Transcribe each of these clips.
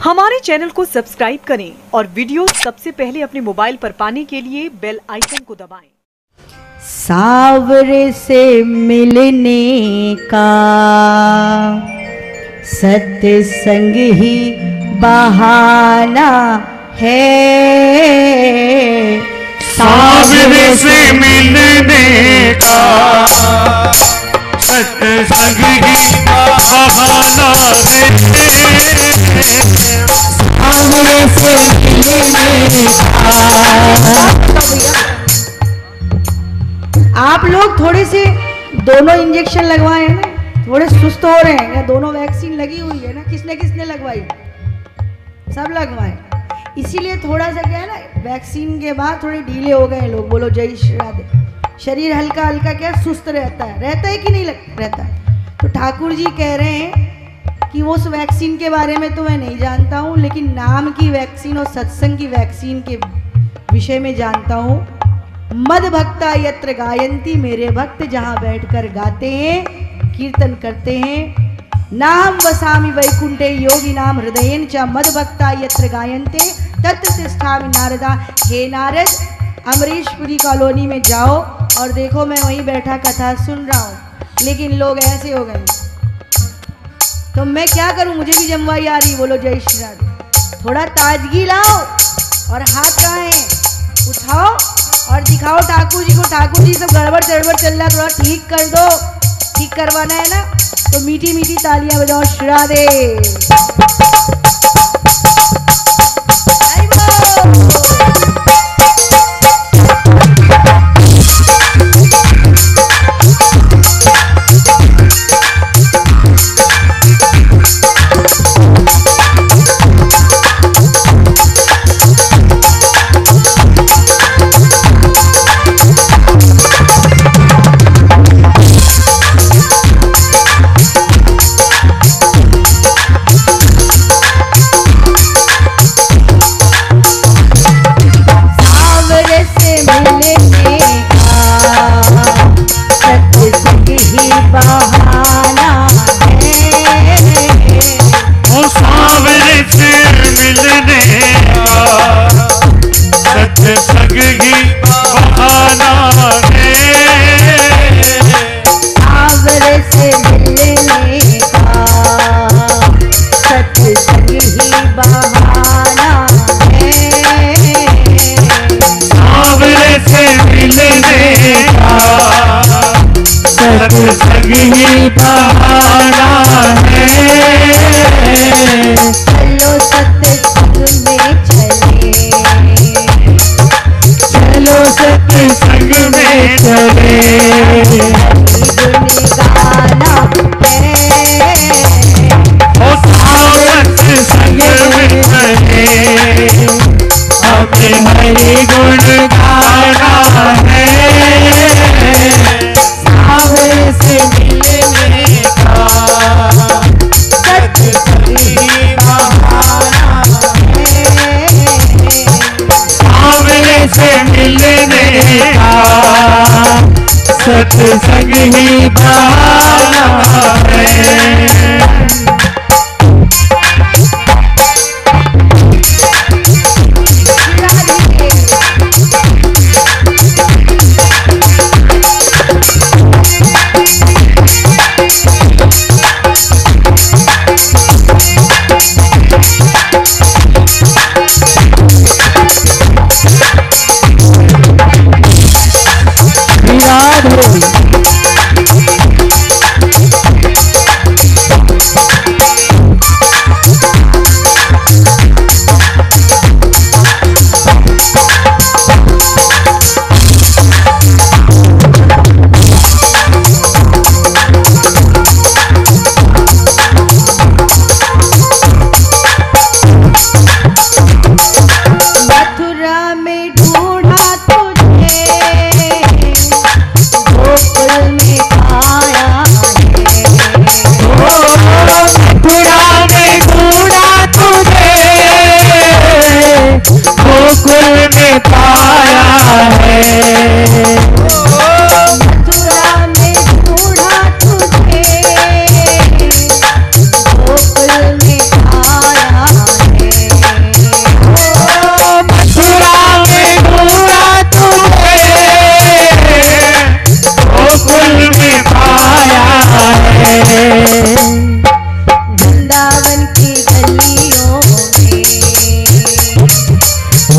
हमारे चैनल को सब्सक्राइब करें और वीडियो सबसे पहले अपने मोबाइल पर पाने के लिए बेल आइकन को दबाएं। सावरे से मिलने का सत्संग ही बहाना है। सावरे से मिलने का सत्संग ही बहाना है। सावरे से मिलने का। आप लोग थोड़े से दोनों इंजेक्शन लगवाए हैं ना, थोड़े सुस्त हो रहे हैं या दोनों वैक्सीन लगी हुई है ना, किसने किसने लगवाई? सब लगवाए। इसीलिए थोड़ा सा क्या है ना, वैक्सीन के बाद थोड़े ढीले हो गए लोग। बोलो जय श्री राधे। शरीर हल्का हल्का क्या सुस्त रहता है कि नहीं रहता है? तो ठाकुर जी कह रहे हैं कि वो उस वैक्सीन के बारे में तो मैं नहीं जानता हूँ, लेकिन नाम की वैक्सीन और सत्संग की वैक्सीन के विषय में जानता हूँ। मद भक्ता यत्र गायंती, मेरे भक्त जहाँ बैठकर गाते हैं, कीर्तन करते हैं। नाम वसामि वैकुंठे योगी नाम हृदयेन च मद भक्ता यत्र गायन्ते तत्र तिष्ठामि नारदा। हे नारद, अमरीशपुरी कॉलोनी में जाओ और देखो मैं वहीं बैठा कथा सुन रहा हूँ, लेकिन लोग ऐसे हो गए। तो मैं क्या करूँ, मुझे भी जमवाई आ रही। बोलो जय श्री राधे। थोड़ा ताजगी लाओ और हाथ कहाँ हैं, उठाओ और दिखाओ ठाकुर जी को। ठाकुर जी सब गड़बड़ चड़बड़ चल रहा है, थोड़ा ठीक कर दो। ठीक करवाना है ना, तो मीठी मीठी तालियां बजाओ। श्री राधे। सत्संग ही बहाना है। चलो सत्संग में चले, चलो सत्संग में चले। गाना है ओ सत्संग में चले, हमें हरि गुण गाना है। सावरे से मिलने का सत्संग ही बहाना है। सावरे से मिलने का सत्संग ही बहाना है।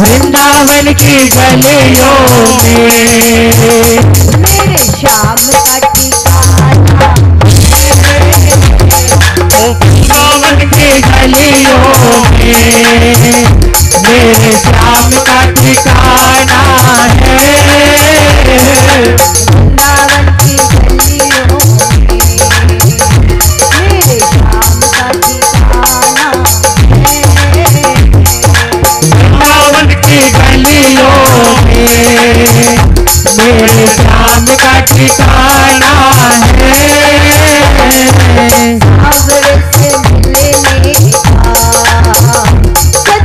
वृंदावन की गलियों में मेरे श्याम का ठिकाना, वृंदावन की गलियों में मेरे श्याम का ठिकाना है। वृंदावन की गलियों में मेरे श्याम का ठिकाना है। वृंदावन की गलियों में मेरे श्याम का ठिकाना है। सावर से मिलने का यही बहाना है।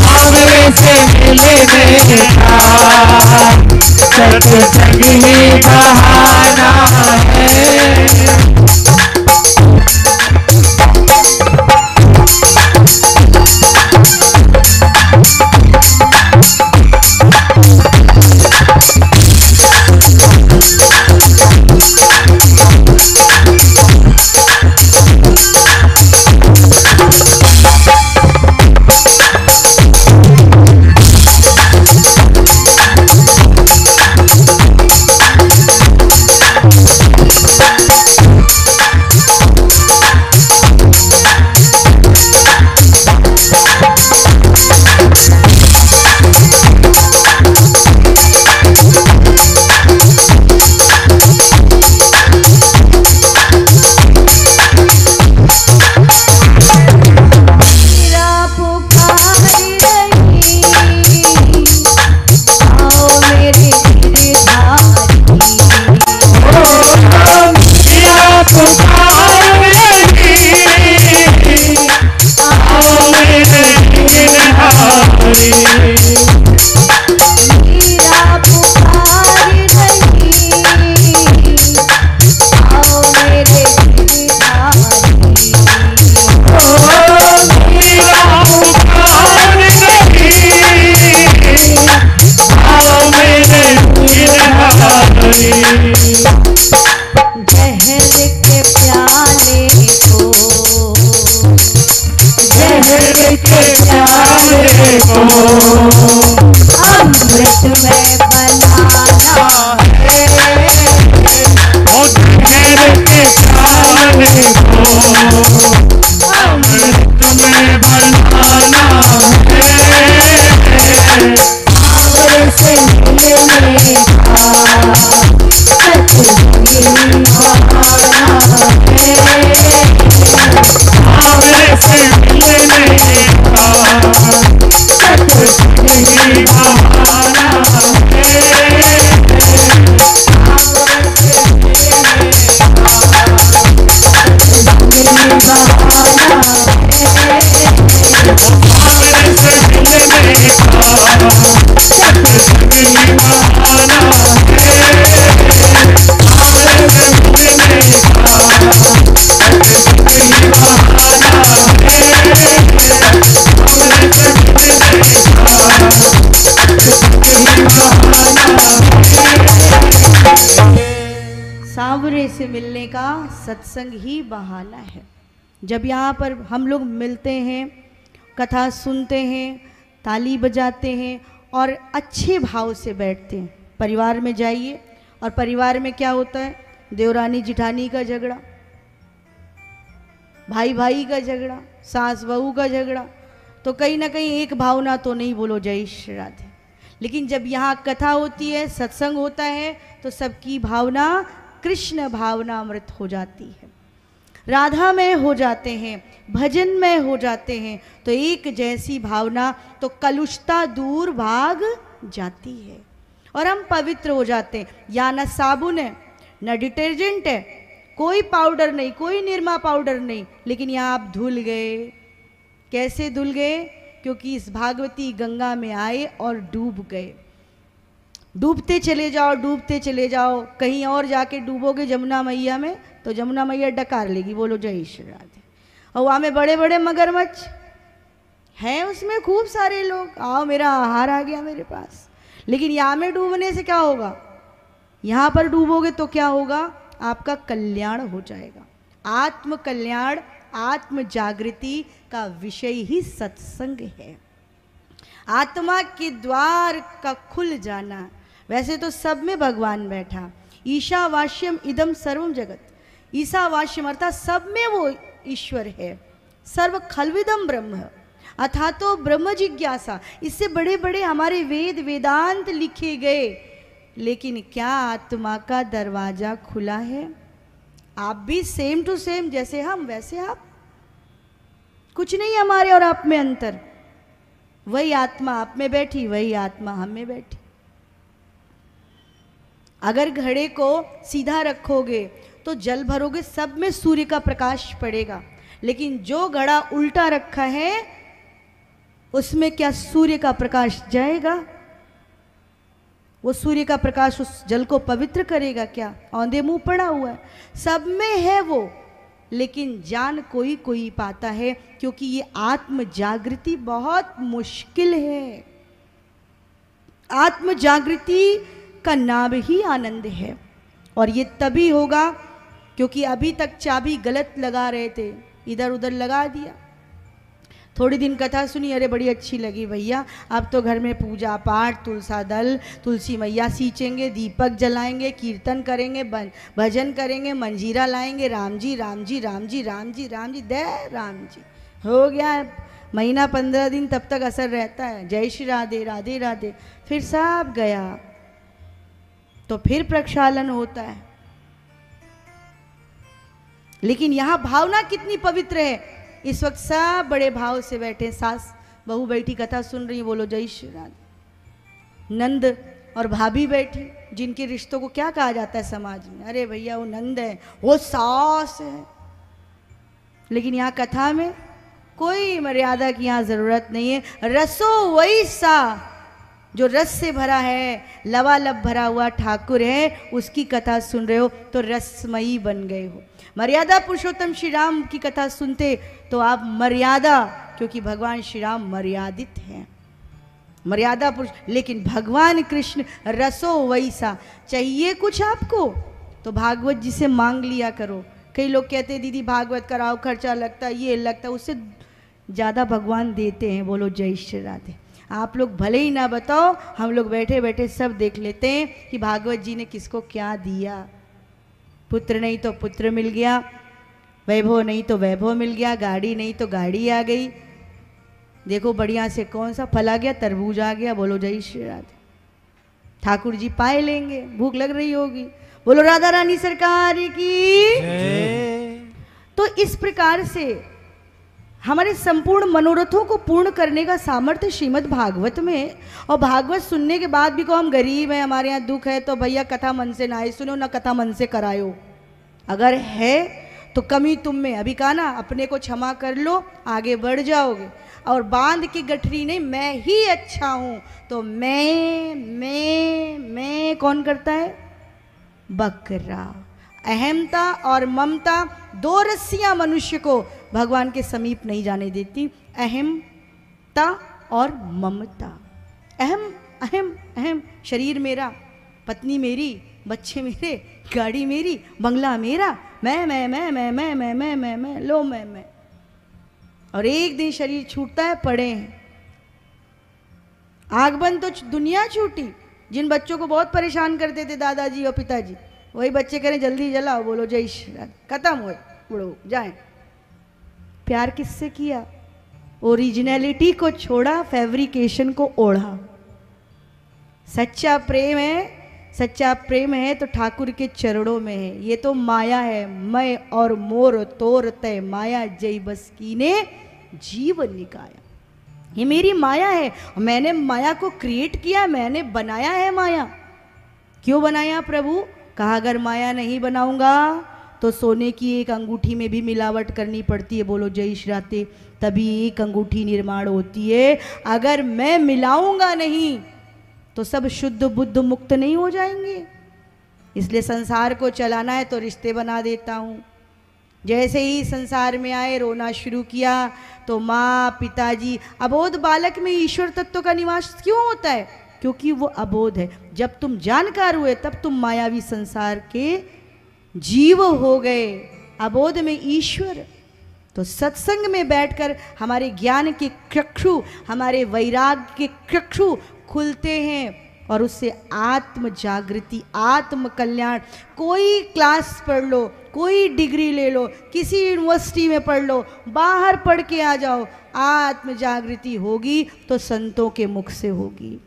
सावर से मिलने का सत्संग ही बहाना है। अमृत में बनाना है। अमृत में बनाना है। सावर से मिलने का सत्संग ही बहाना है। सावर से मिलने का सत्संग ही बहाना है। सांवरे से मिलने का सत्संग ही बहाना है। जब यहाँ पर हम लोग मिलते हैं, कथा सुनते हैं, ताली बजाते हैं और अच्छे भाव से बैठते हैं। परिवार में जाइए और परिवार में क्या होता है, देवरानी जिठानी का झगड़ा, भाई भाई का झगड़ा, सास बहू का झगड़ा, तो कहीं ना कहीं एक भावना तो नहीं, बोलो जय श्री राधे। लेकिन जब यहाँ कथा होती है, सत्संग होता है, तो सबकी भावना कृष्ण भावना अमृत हो जाती है, राधा में हो जाते हैं, भजन में हो जाते हैं। तो एक जैसी भावना, तो कलुषता दूर भाग जाती है और हम पवित्र हो जाते हैं। या न साबुन है, न डिटर्जेंट है, कोई पाउडर नहीं, कोई निरमा पाउडर नहीं, लेकिन यहाँ आप धुल गए। कैसे धुल गए? क्योंकि इस भागवती गंगा में आए और डूब गए। डूबते चले जाओ, डूबते चले जाओ, कहीं और जाके डूबोगे जमुना मैया में तो जमुना मैया डकार लेगी, बोलो जय श्री राधे। और वहाँ में बड़े बड़े मगरमच्छ हैं, उसमें खूब सारे लोग, आओ मेरा आहार आ गया मेरे पास। लेकिन यहाँ में डूबने से क्या होगा? यहाँ पर डूबोगे तो क्या होगा? आपका कल्याण हो जाएगा, आत्म कल्याण आत्म जागृति का विषय ही सत्संग है। आत्मा के द्वार का खुल जाना। वैसे तो सब में भगवान बैठा, ईशावास्यम इदम सर्वम जगत, ईशावास्यम अर्थात सब में वो ईश्वर है। सर्व खलविदम ब्रह्म अथा तो ब्रह्म जिज्ञासा, इससे बड़े बड़े हमारे वेद वेदांत लिखे गए, लेकिन क्या आत्मा का दरवाजा खुला है? आप भी सेम टू सेम, जैसे हम वैसे आप, कुछ नहीं हमारे और आप में अंतर। वही आत्मा आप में बैठी, वही आत्मा हम में बैठी। अगर घड़े को सीधा रखोगे तो जल भरोगे, सब में सूर्य का प्रकाश पड़ेगा, लेकिन जो घड़ा उल्टा रखा है उसमें क्या सूर्य का प्रकाश जाएगा? वो सूर्य का प्रकाश उस जल को पवित्र करेगा क्या? औंधे मुंह पड़ा हुआ है। सब में है वो, लेकिन जान कोई कोई पाता है, क्योंकि ये आत्म जागृति बहुत मुश्किल है। आत्म जागृति का नाम ही आनंद है, और ये तभी होगा क्योंकि अभी तक चाबी गलत लगा रहे थे, इधर उधर लगा दिया। थोड़ी दिन कथा सुनी, अरे बड़ी अच्छी लगी भैया, अब तो घर में पूजा पाठ, तुलसा दल, तुलसी मैया सींचेंगे, दीपक जलाएंगे, कीर्तन करेंगे, भजन करेंगे, मंजीरा लाएंगे, राम जी राम जी राम जी राम जी राम जी दे राम जी। हो गया महीना 15 दिन, तब तक असर रहता है, जय श्री राधे राधे राधे, फिर सब गया, तो फिर प्रक्षालन होता है। लेकिन यहां भावना कितनी पवित्र है। इस वक्त सब बड़े भाव से बैठे, सास बहू बैठी कथा सुन रही, बोलो जय श्री राधे। नंद और भाभी बैठी, जिनके रिश्तों को क्या कहा जाता है समाज में, अरे भैया वो नंद है, वो सास है। लेकिन यहाँ कथा में कोई मर्यादा की यहाँ जरूरत नहीं है। रसो वही सा, जो रस से भरा है, लबालब भरा हुआ ठाकुर है, उसकी कथा सुन रहे हो तो रसमयी बन गए हो। मर्यादा पुरुषोत्तम श्री राम की कथा सुनते तो आप मर्यादा, क्योंकि भगवान श्री राम मर्यादित हैं, मर्यादा पुरुष। लेकिन भगवान कृष्ण रसो वैसा, चाहिए कुछ आपको तो भागवत जी से मांग लिया करो। कई लोग कहते हैं दीदी भागवत कराओ, खर्चा लगता है, ये लगता है, उससे ज़्यादा भगवान देते हैं। बोलो जय श्री राधे। आप लोग भले ही ना बताओ, हम लोग बैठे बैठे सब देख लेते हैं कि भागवत जी ने किसको क्या दिया। पुत्र नहीं तो पुत्र मिल गया, वैभव नहीं तो वैभव मिल गया, गाड़ी नहीं तो गाड़ी आ गई। देखो बढ़िया से कौन सा फल आ गया, तरबूज आ गया। बोलो जय श्री राधे। ठाकुर जी पाए लेंगे, भूख लग रही होगी। बोलो राधा रानी सरकार की। तो इस प्रकार से हमारे संपूर्ण मनोरथों को पूर्ण करने का सामर्थ्य श्रीमद् भागवत में है। और भागवत सुनने के बाद भी को हम गरीब हैं, हमारे यहाँ दुख है, तो भैया कथा मन से ना ही सुनो, ना कथा मन से करायो। अगर है तो कमी तुम में, अभी कहा ना, अपने को क्षमा कर लो, आगे बढ़ जाओगे। और बांध की गठरी नहीं, मैं ही अच्छा हूँ, तो मैं कौन करता है? बकरा। अहमता और ममता दो रस्सियां मनुष्य को भगवान के समीप नहीं जाने देती। अहमता और ममता। अहम अहम अहम, शरीर मेरा, पत्नी मेरी, बच्चे मेरे, गाड़ी मेरी, बंगला मेरा, मैं लो मैं। और एक दिन शरीर छूटता है, पड़े हैं। आग बंद तो दुनिया छूटी। जिन बच्चों को बहुत परेशान करते थे दादाजी और पिताजी, वही बच्चे करें जल्दी जलाओ, बोलो जय श्री राधे, खत्म हो, उड़ो जाए। प्यार किससे किया? ओरिजिनलिटी को छोड़ा, फैब्रिकेशन को ओढ़ा। सच्चा प्रेम है, सच्चा प्रेम है तो ठाकुर के चरणों में है। ये तो माया है, मैं और मोर तोर तय माया जय बस की ने जीव निकाया। ये मेरी माया है, मैंने माया को क्रिएट किया, मैंने बनाया है माया। क्यों बनाया प्रभु? कहा अगर माया नहीं बनाऊंगा तो सोने की एक अंगूठी में भी मिलावट करनी पड़ती है। बोलो जय श्री राधे। तभी एक अंगूठी निर्माण होती है। अगर मैं मिलाऊंगा नहीं तो सब शुद्ध बुद्ध मुक्त नहीं हो जाएंगे। इसलिए संसार को चलाना है तो रिश्ते बना देता हूँ। जैसे ही संसार में आए, रोना शुरू किया तो माँ पिताजी, अबोध बालक में ईश्वर तत्व का निवास क्यों होता है? क्योंकि वो अबोध है। जब तुम जानकार हुए तब तुम मायावी संसार के जीव हो गए। अबोध में ईश्वर, तो सत्संग में बैठकर हमारे ज्ञान के चक्षु, हमारे वैराग्य के चक्षु खुलते हैं और उससे आत्म जागृति, आत्म कल्याण। कोई क्लास पढ़ लो, कोई डिग्री ले लो, किसी यूनिवर्सिटी में पढ़ लो, बाहर पढ़ के आ जाओ, आत्म जागृति होगी तो संतों के मुख से होगी।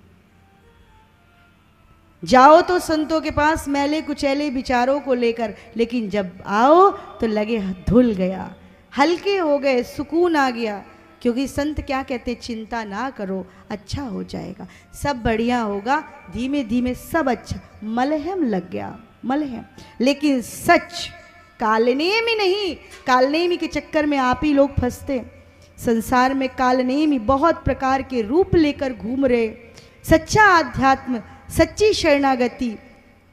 जाओ तो संतों के पास मैले कुचैले विचारों को लेकर, लेकिन जब आओ तो लगे धुल गया, हल्के हो गए, सुकून आ गया। क्योंकि संत क्या कहते, चिंता ना करो, अच्छा हो जाएगा, सब बढ़िया होगा, धीमे धीमे सब अच्छा। मलहम लग गया, मलहम। लेकिन सच कालनेमी नहीं, कालनेमी के चक्कर में आप ही लोग फंसते। संसार में कालनेमी बहुत प्रकार के रूप लेकर घूम रहे। सच्चा आध्यात्म, सच्ची शरणागति,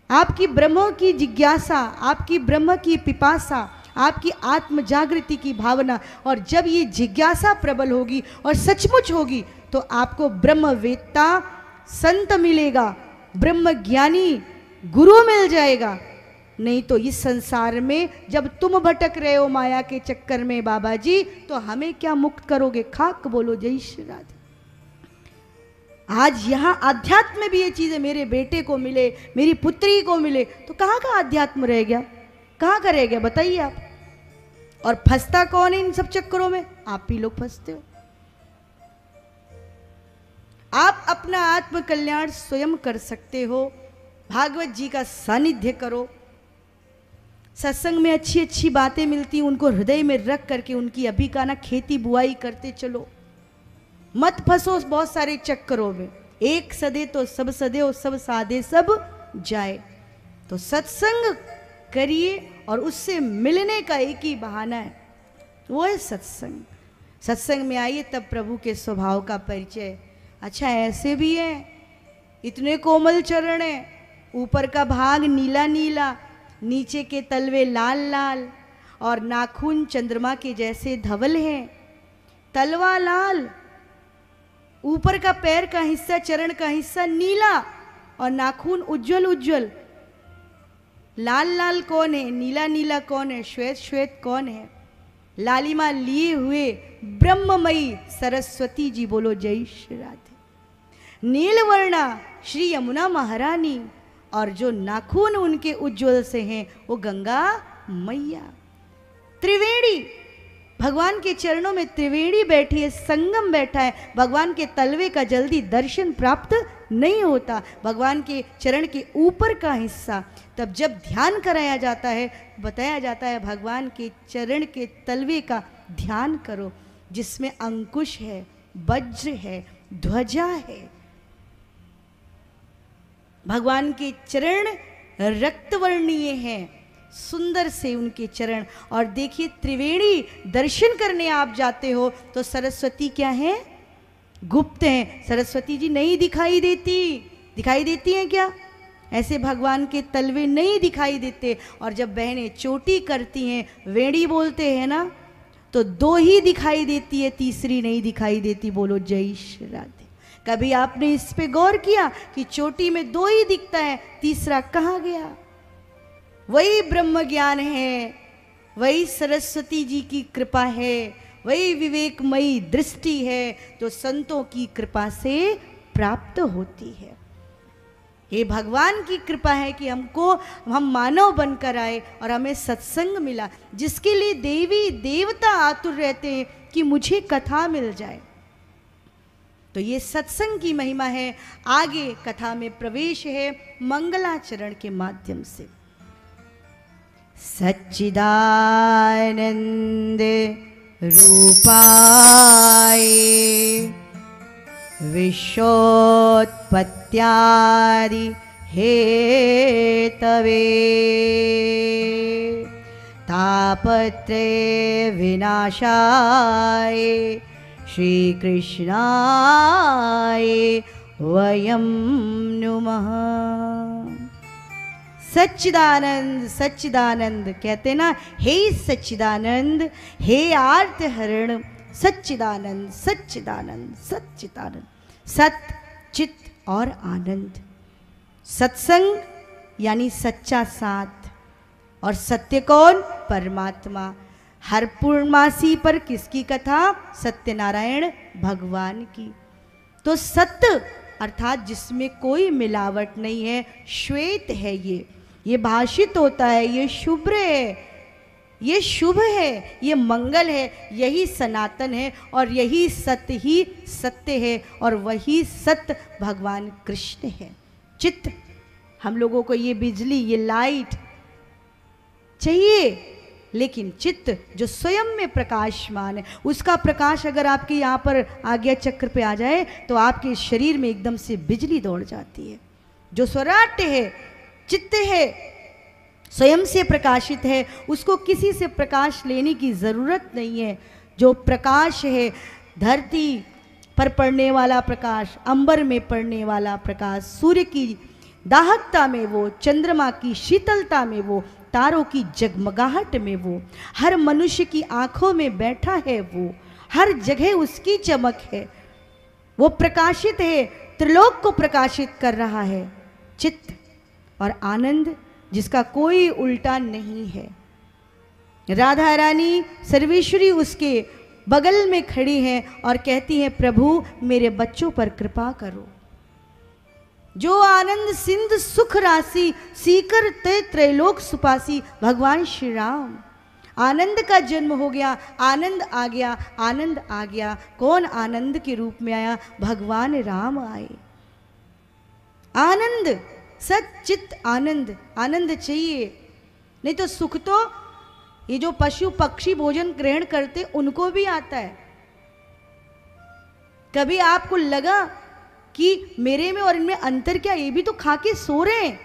आपकी ब्रह्म की जिज्ञासा, आपकी ब्रह्म की पिपासा, आपकी आत्म जागृति की भावना, और जब ये जिज्ञासा प्रबल होगी और सचमुच होगी तो आपको ब्रह्मवेत्ता संत मिलेगा, ब्रह्म ज्ञानी गुरु मिल जाएगा। नहीं तो इस संसार में जब तुम भटक रहे हो माया के चक्कर में बाबा जी, तो हमें क्या मुक्त करोगे? खाक बोलो जय श्री राधे। आज यहाँ अध्यात्म में भी ये चीजें मेरे बेटे को मिले, मेरी पुत्री को मिले, तो कहाँ का अध्यात्म रह गया? कहाँ का रह गया बताइए आप। और फंसता कौन है इन सब चक्करों में? आप ही लोग फंसते हो। आप अपना आत्म कल्याण स्वयं कर सकते हो। भागवत जी का सानिध्य करो, सत्संग में अच्छी अच्छी बातें मिलती, उनको हृदय में रख करके उनकी अभी का ना खेती बुआई करते चलो। मत फंसो बहुत सारे चक्करों में। एक सदे तो सब सदे और सब साधे सब जाए। तो सत्संग करिए और उससे मिलने का एक ही बहाना है, वो है सत्संग। सत्संग में आइए तब प्रभु के स्वभाव का परिचय। अच्छा ऐसे भी है, इतने कोमल चरण है, ऊपर का भाग नीला नीला, नीचे के तलवे लाल लाल, और नाखून चंद्रमा के जैसे धवल हैं। तलवा लाल, ऊपर का पैर का हिस्सा, चरण का हिस्सा नीला, और नाखून उज्जवल उज्जवल। लाल लाल कौन है? नीला नीला कौन है? श्वेत श्वेत कौन है? लालिमा लिए हुए ब्रह्ममयी सरस्वती जी, बोलो जय श्री राधे। नीलवर्णा श्री यमुना महारानी, और जो नाखून उनके उज्जवल से हैं वो गंगा मैया। त्रिवेणी, भगवान के चरणों में त्रिवेणी बैठी है, संगम बैठा है। भगवान के तलवे का जल्दी दर्शन प्राप्त नहीं होता, भगवान के चरण के ऊपर का हिस्सा। तब जब ध्यान कराया जाता है, बताया जाता है भगवान के चरण के तलवे का ध्यान करो, जिसमें अंकुश है, वज्र है, ध्वजा है। भगवान के चरण रक्तवर्णीय हैं, सुंदर से उनके चरण। और देखिए त्रिवेणी दर्शन करने आप जाते हो तो सरस्वती क्या है? गुप्त हैं। सरस्वती जी नहीं दिखाई देती। दिखाई देती हैं क्या? ऐसे भगवान के तलवे नहीं दिखाई देते। और जब बहनें चोटी करती हैं, वेणी बोलते हैं ना, तो दो ही दिखाई देती है, तीसरी नहीं दिखाई देती। बोलो जय श्री राधे। कभी आपने इस पे गौर किया कि चोटी में दो ही दिखता है, तीसरा कहाँ गया? वही ब्रह्म ज्ञान है, वही सरस्वती जी की कृपा है, वही विवेकमयी दृष्टि है जो संतों की कृपा से प्राप्त होती है। ये भगवान की कृपा है कि हम मानव बनकर आए और हमें सत्संग मिला, जिसके लिए देवी देवता आतुर रहते हैं कि मुझे कथा मिल जाए। तो ये सत्संग की महिमा है। आगे कथा में प्रवेश है मंगलाचरण के माध्यम से। सच्चिदानंद रूपाय विश्वोत्पत्त्यादि हेतवे तापत्रय विनाशाय श्री कृष्णाय वयं नुमः। सच्चिदानंद सच्चिदानंद कहते ना, हे सच्चिदानंद, हे आर्त हरण, सच्चिदानंद सच्चिदानंद सच्चिदानंद। सत, चित और आनंद। सत्संग यानी सच्चा साथ, और सत्य कौन? परमात्मा। हर पूर्णमासी पर किसकी कथा? सत्यनारायण भगवान की। तो सत्य अर्थात जिसमें कोई मिलावट नहीं है, श्वेत है, ये भाषित होता है, ये शुभ्र है, ये शुभ है, ये मंगल है, यही सनातन है और यही सत्य ही सत्य है और वही सत्य भगवान कृष्ण है। चित्त, हम लोगों को ये बिजली, ये लाइट चाहिए, लेकिन चित्त जो स्वयं में प्रकाशमान है, उसका प्रकाश अगर आपके यहाँ पर आज्ञा चक्र पे आ जाए तो आपके शरीर में एकदम से बिजली दौड़ जाती है। जो स्वराट्य है, चित्त है, स्वयं से प्रकाशित है, उसको किसी से प्रकाश लेने की जरूरत नहीं है। जो प्रकाश है, धरती पर पड़ने वाला प्रकाश, अंबर में पड़ने वाला प्रकाश, सूर्य की दाहकता में वो, चंद्रमा की शीतलता में वो, तारों की जगमगाहट में वो, हर मनुष्य की आंखों में बैठा है वो, हर जगह उसकी चमक है, वो प्रकाशित है, त्रिलोक को प्रकाशित कर रहा है। चित्त और आनंद जिसका कोई उल्टा नहीं है। राधा रानी सर्वेश्वरी उसके बगल में खड़ी हैं और कहती हैं, प्रभु मेरे बच्चों पर कृपा करो। जो आनंद सिंध सुख राशि, सीकर ते त्रैलोक सुपासी, भगवान श्री राम। आनंद का जन्म हो गया, आनंद आ गया, आनंद आ गया। कौन आनंद के रूप में आया? भगवान राम आए। आनंद, सच्चित आनंद, आनंद चाहिए, नहीं तो सुख तो ये जो पशु पक्षी भोजन ग्रहण करते उनको भी आता है। कभी आपको लगा कि मेरे में और इनमें अंतर क्या? ये भी तो खा के सो रहे हैं।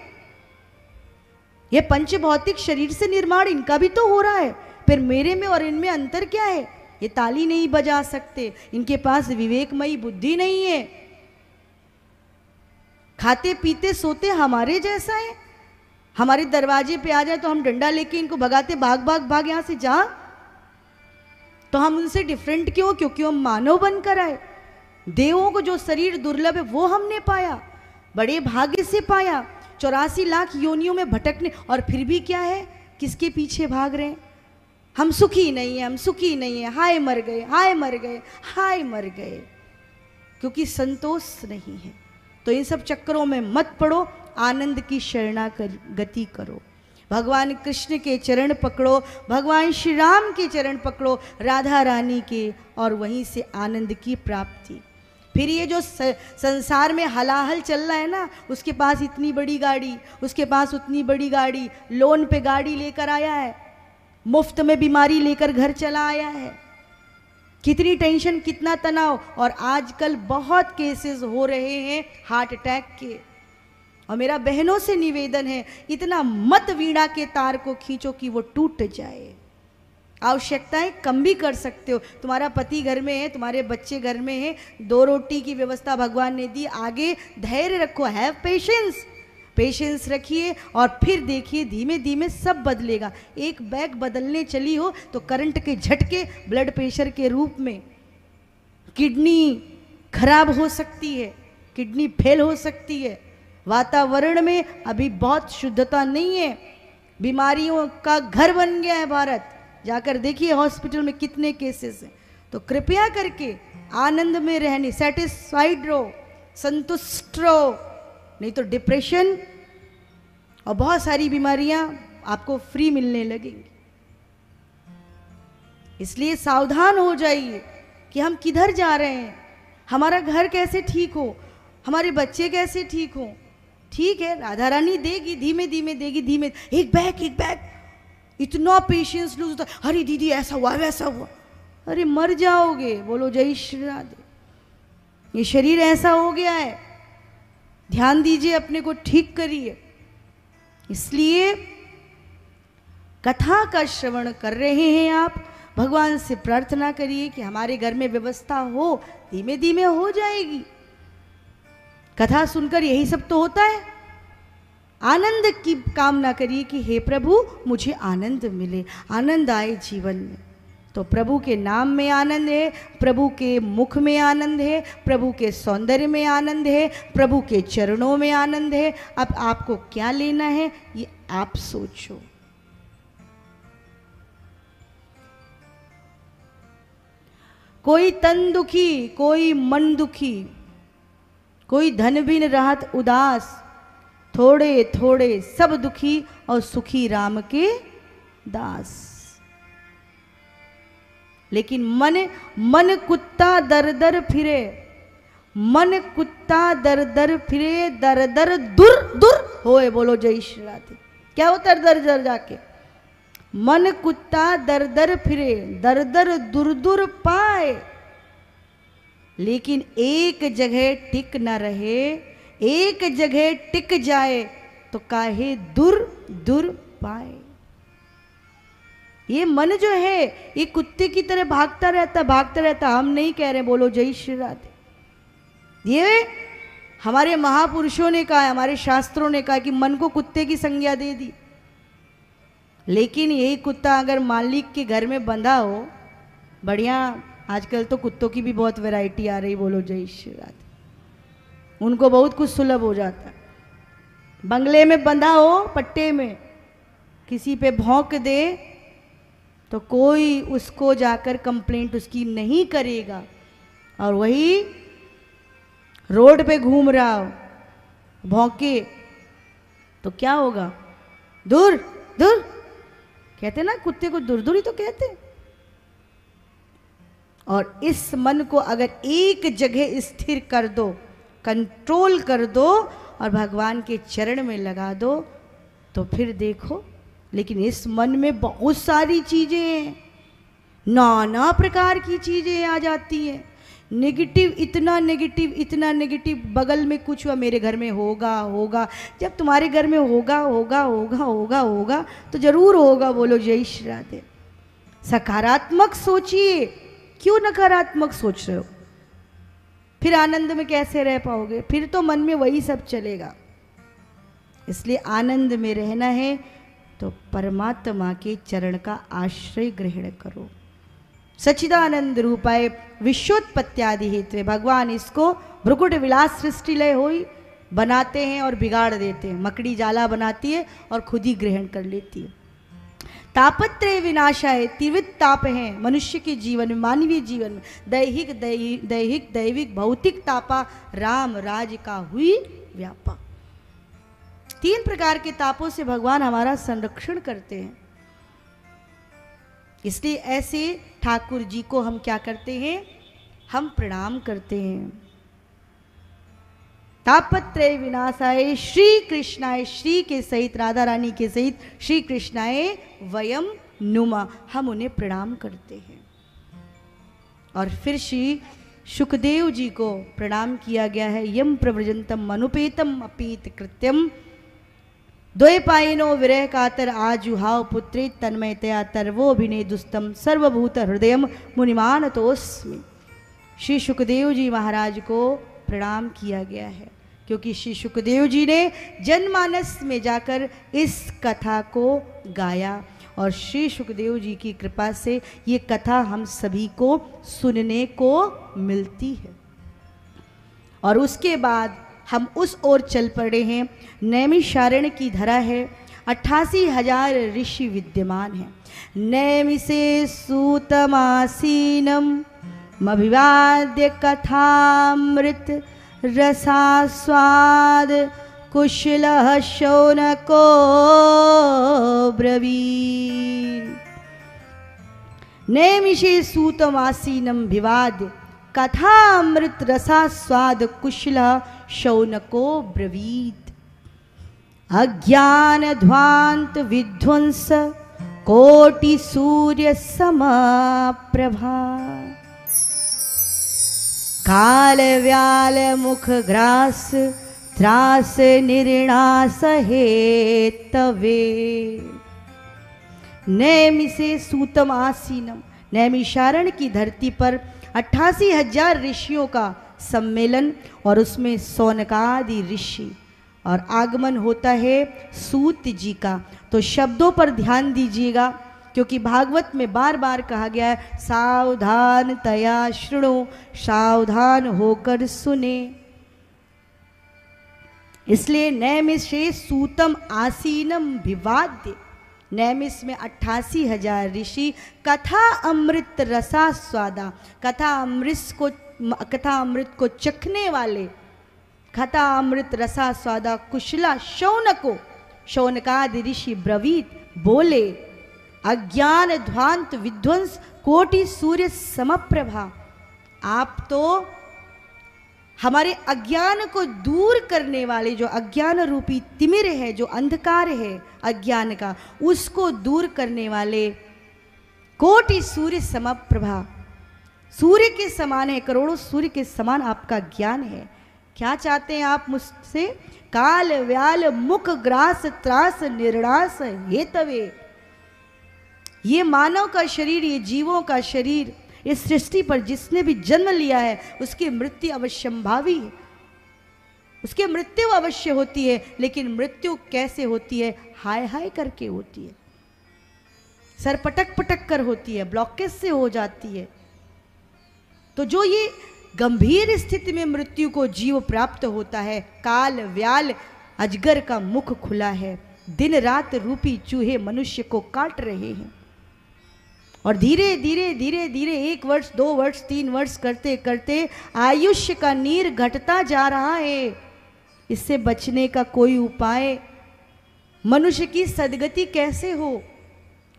ये पंच भौतिक शरीर से निर्माण इनका भी तो हो रहा है, फिर मेरे में और इनमें अंतर क्या है? ये ताली नहीं बजा सकते, इनके पास विवेकमयी बुद्धि नहीं है, खाते पीते सोते हमारे जैसा है। हमारे दरवाजे पे आ जाए तो हम डंडा लेके इनको भगाते, भाग भाग भाग यहां से जा। तो हम उनसे डिफरेंट क्यों? क्योंकि हम मानव बनकर आए। देवों को जो शरीर दुर्लभ है वो हमने पाया, बड़े भाग्य से पाया। 84 लाख योनियों में भटकने, और फिर भी क्या है? किसके पीछे भाग रहे हैं? हम सुखी नहीं है, हम सुखी नहीं है, हाय मर गए, हाय मर गए, हाय मर गए, क्योंकि संतोष नहीं है। तो इन सब चक्करों में मत पड़ो, आनंद की शरणागति करो, भगवान कृष्ण के चरण पकड़ो, भगवान श्री राम के चरण पकड़ो, राधा रानी के, और वहीं से आनंद की प्राप्ति। फिर ये जो संसार में हलाहल चल रहा है ना, उसके पास इतनी बड़ी गाड़ी, उसके पास उतनी बड़ी गाड़ी, लोन पे गाड़ी लेकर आया है, मुफ्त में बीमारी लेकर घर चला आया है, कितनी टेंशन, कितना तनाव। और आजकल बहुत केसेस हो रहे हैं हार्ट अटैक के। और मेरा बहनों से निवेदन है, इतना मत वीणा के तार को खींचो कि वो टूट जाए। आवश्यकताएं कम भी कर सकते हो। तुम्हारा पति घर में है, तुम्हारे बच्चे घर में है, 2 रोटी की व्यवस्था भगवान ने दी, आगे धैर्य रखो, हैव पेशेंस, पेशेंस रखिए, और फिर देखिए धीमे धीमे सब बदलेगा। एक बैग बदलने चली हो तो करंट के झटके ब्लड प्रेशर के रूप में, किडनी खराब हो सकती है, किडनी फेल हो सकती है। वातावरण में अभी बहुत शुद्धता नहीं है, बीमारियों का घर बन गया है भारत। जाकर देखिए हॉस्पिटल में कितने केसेस हैं। तो कृपया करके आनंद में रहने, सेटिस्फाइड रहो, संतुष्ट रहो, नहीं तो डिप्रेशन और बहुत सारी बीमारियां आपको फ्री मिलने लगेंगी। इसलिए सावधान हो जाइए कि हम किधर जा रहे हैं, हमारा घर कैसे ठीक हो, हमारे बच्चे कैसे ठीक हो। ठीक है, राधा रानी देगी, धीमे धीमे देगी, धीमे, एक बैग, इतना पेशेंस लूज होता, अरे दीदी ऐसा हुआ वैसा हुआ, अरे मर जाओगे। बोलो जय श्री राधे। ये शरीर ऐसा हो गया है, ध्यान दीजिए, अपने को ठीक करिए। इसलिए कथा का श्रवण कर रहे हैं आप, भगवान से प्रार्थना करिए कि हमारे घर में व्यवस्था हो, धीमे धीमे हो जाएगी। कथा सुनकर यही सब तो होता है। आनंद की कामना करिए कि हे प्रभु मुझे आनंद मिले, आनंद आए जीवन में। तो प्रभु के नाम में आनंद है, प्रभु के मुख में आनंद है, प्रभु के सौंदर्य में आनंद है, प्रभु के चरणों में आनंद है। अब आपको क्या लेना है ये आप सोचो। कोई तन दुखी, कोई मन दुखी, कोई धन बिन रहत उदास, थोड़े थोड़े सब दुखी और सुखी राम के दास। लेकिन मन कुत्ता दर दर फिरे, मन कुत्ता दर दर फिरे, दर दर दूर दूर होए। बोलो जय श्री राधे। क्या होता है दर दर जाके? मन कुत्ता दर दर फिरे, दर दर दूर दूर पाए, लेकिन एक जगह टिक न रहे, एक जगह टिक जाए तो काहे दूर दूर पाए। ये मन जो है ये कुत्ते की तरह भागता रहता। हम नहीं कह रहे, बोलो जय श्री राधे। ये हमारे महापुरुषों ने कहा, हमारे शास्त्रों ने कहा कि मन को कुत्ते की संज्ञा दे दी। लेकिन यही कुत्ता अगर मालिक के घर में बंधा हो, बढ़िया, आजकल तो कुत्तों की भी बहुत वैरायटी आ रही, बोलो जय श्री राधे। उनको बहुत कुछ सुलभ हो जाता है। बंगले में बंधा हो पट्टे में, किसी पे भौंक दे तो कोई उसको जाकर कंप्लेंट उसकी नहीं करेगा, और वही रोड पे घूम रहा हो भौंके तो क्या होगा? दूर दूर कहते ना, कुत्ते को दूर दूर ही तो कहते। और इस मन को अगर एक जगह स्थिर कर दो, कंट्रोल कर दो और भगवान के चरण में लगा दो, तो फिर देखो। लेकिन इस मन में बहुत सारी चीजें हैं, नाना प्रकार की चीजें आ जाती हैं। नेगेटिव, इतना नेगेटिव, इतना नेगेटिव। बगल में कुछ हुआ, मेरे घर में होगा होगा। जब तुम्हारे घर में होगा होगा होगा होगा होगा तो जरूर होगा, बोलो जय श्री राधे। सकारात्मक सोचिए, क्यों नकारात्मक सोच रहे हो? फिर आनंद में कैसे रह पाओगे? फिर तो मन में वही सब चलेगा। इसलिए आनंद में रहना है तो परमात्मा के चरण का आश्रय ग्रहण करो। सच्चिदानंद रूपाय विश्वोत्पत्त्यादि हेतु, भगवान इसको भ्रुकुट विलास सृष्टि लय होई बनाते हैं और बिगाड़ देते हैं। मकड़ी जाला बनाती है और खुद ही ग्रहण कर लेती है। तापत्रय विनाशाय, त्रिविध ताप हैं मनुष्य के जीवन में, मानवीय जीवन में। दैहिक दैविक भौतिक तापा राम राज का हुई व्यापक। 3 प्रकार के तापों से भगवान हमारा संरक्षण करते हैं। इसलिए ऐसे ठाकुर जी को हम क्या करते हैं? हम प्रणाम करते हैं। तापत्रय विनाशाय श्री कृष्णाय, श्री के सहित, राधा रानी के सहित श्री कृष्णाय वयम नुमा, हम उन्हें प्रणाम करते हैं। और फिर श्री शुकदेव जी को प्रणाम किया गया है। यम प्रव्रजंतम मनुपेतम अपीत कृत्यम, द्वैपायनो विरह कातर आजुहाव पुत्रे तन्मयतया तर्वोभिने दुस्तम सर्वभूत हृदयम मुनिमान तोस्मि। श्री शुकदेव जी महाराज को प्रणाम किया गया है, क्योंकि श्री शुकदेव जी ने जनमानस में जाकर इस कथा को गाया, और श्री शुकदेव जी की कृपा से ये कथा हम सभी को सुनने को मिलती है। और उसके बाद हम उस ओर चल पड़े हैं। नैमिषारण्य की धरा है, 88,000 ऋषि विद्यमान हैं। नैमिषे सूतमासीनम अभिवाद्य कथामृत रसास्वाद कुशलः शौनको ब्रवीत्। नैमिषे सूतमासीनम विवाद्य कथामृत रसास्वाद कुशलः शौनको ब्रवीत्। अज्ञान ध्वांत विध्वंस कोटि सूर्य समप्रभा, काल व्याल मुख ग्रास त्रास निर्णास हेतवे। नैमिषे सूतम आसीनम, नैमिषारण्य की धरती पर 88,000 ऋषियों का सम्मेलन, और उसमें सौनकादि ऋषि, और आगमन होता है सूत जी का। तो शब्दों पर ध्यान दीजिएगा, क्योंकि भागवत में बार बार कहा गया है सावधान तया शृणु, सावधान होकर सुने। इसलिए नैमिषे सूतम आसीनम विवाद्य, नैमिष में 88,000 ऋषि कथा अमृत रसा स्वादा, कथा अमृत को चखने वाले, कथा अमृत रसा स्वादा कुशला शौनको, शौनकादि ऋषि ब्रवीत बोले, अज्ञान ध्वांत विध्वंस कोटि सूर्य समप्रभा। आप तो हमारे अज्ञान को दूर करने वाले, जो अज्ञान रूपी तिमिर है, जो अंधकार है अज्ञान का, उसको दूर करने वाले कोटि सूर्य समप्रभा, सूर्य के समान है, करोड़ों सूर्य के समान आपका ज्ञान है। क्या चाहते हैं आप मुझसे? काल व्याल मुख ग्रास त्रास निर्णास हेतवे। ये मानव का शरीर, ये जीवों का शरीर, इस सृष्टि पर जिसने भी जन्म लिया है उसकी मृत्यु अवश्यंभावी है, उसकी मृत्यु अवश्य होती है। लेकिन मृत्यु कैसे होती है? हाय हाय करके होती है, सर पटक पटक कर होती है, ब्लॉकेज से हो जाती है। तो जो ये गंभीर स्थिति में मृत्यु को जीव प्राप्त होता है, काल व्याल अजगर का मुख खुला है, दिन रात रूपी चूहे मनुष्य को काट रहे हैं। और धीरे धीरे धीरे धीरे 1 वर्ष 2 वर्ष 3 वर्ष करते करते आयुष्य का नीर घटता जा रहा है। इससे बचने का कोई उपाय, मनुष्य की सदगति कैसे हो,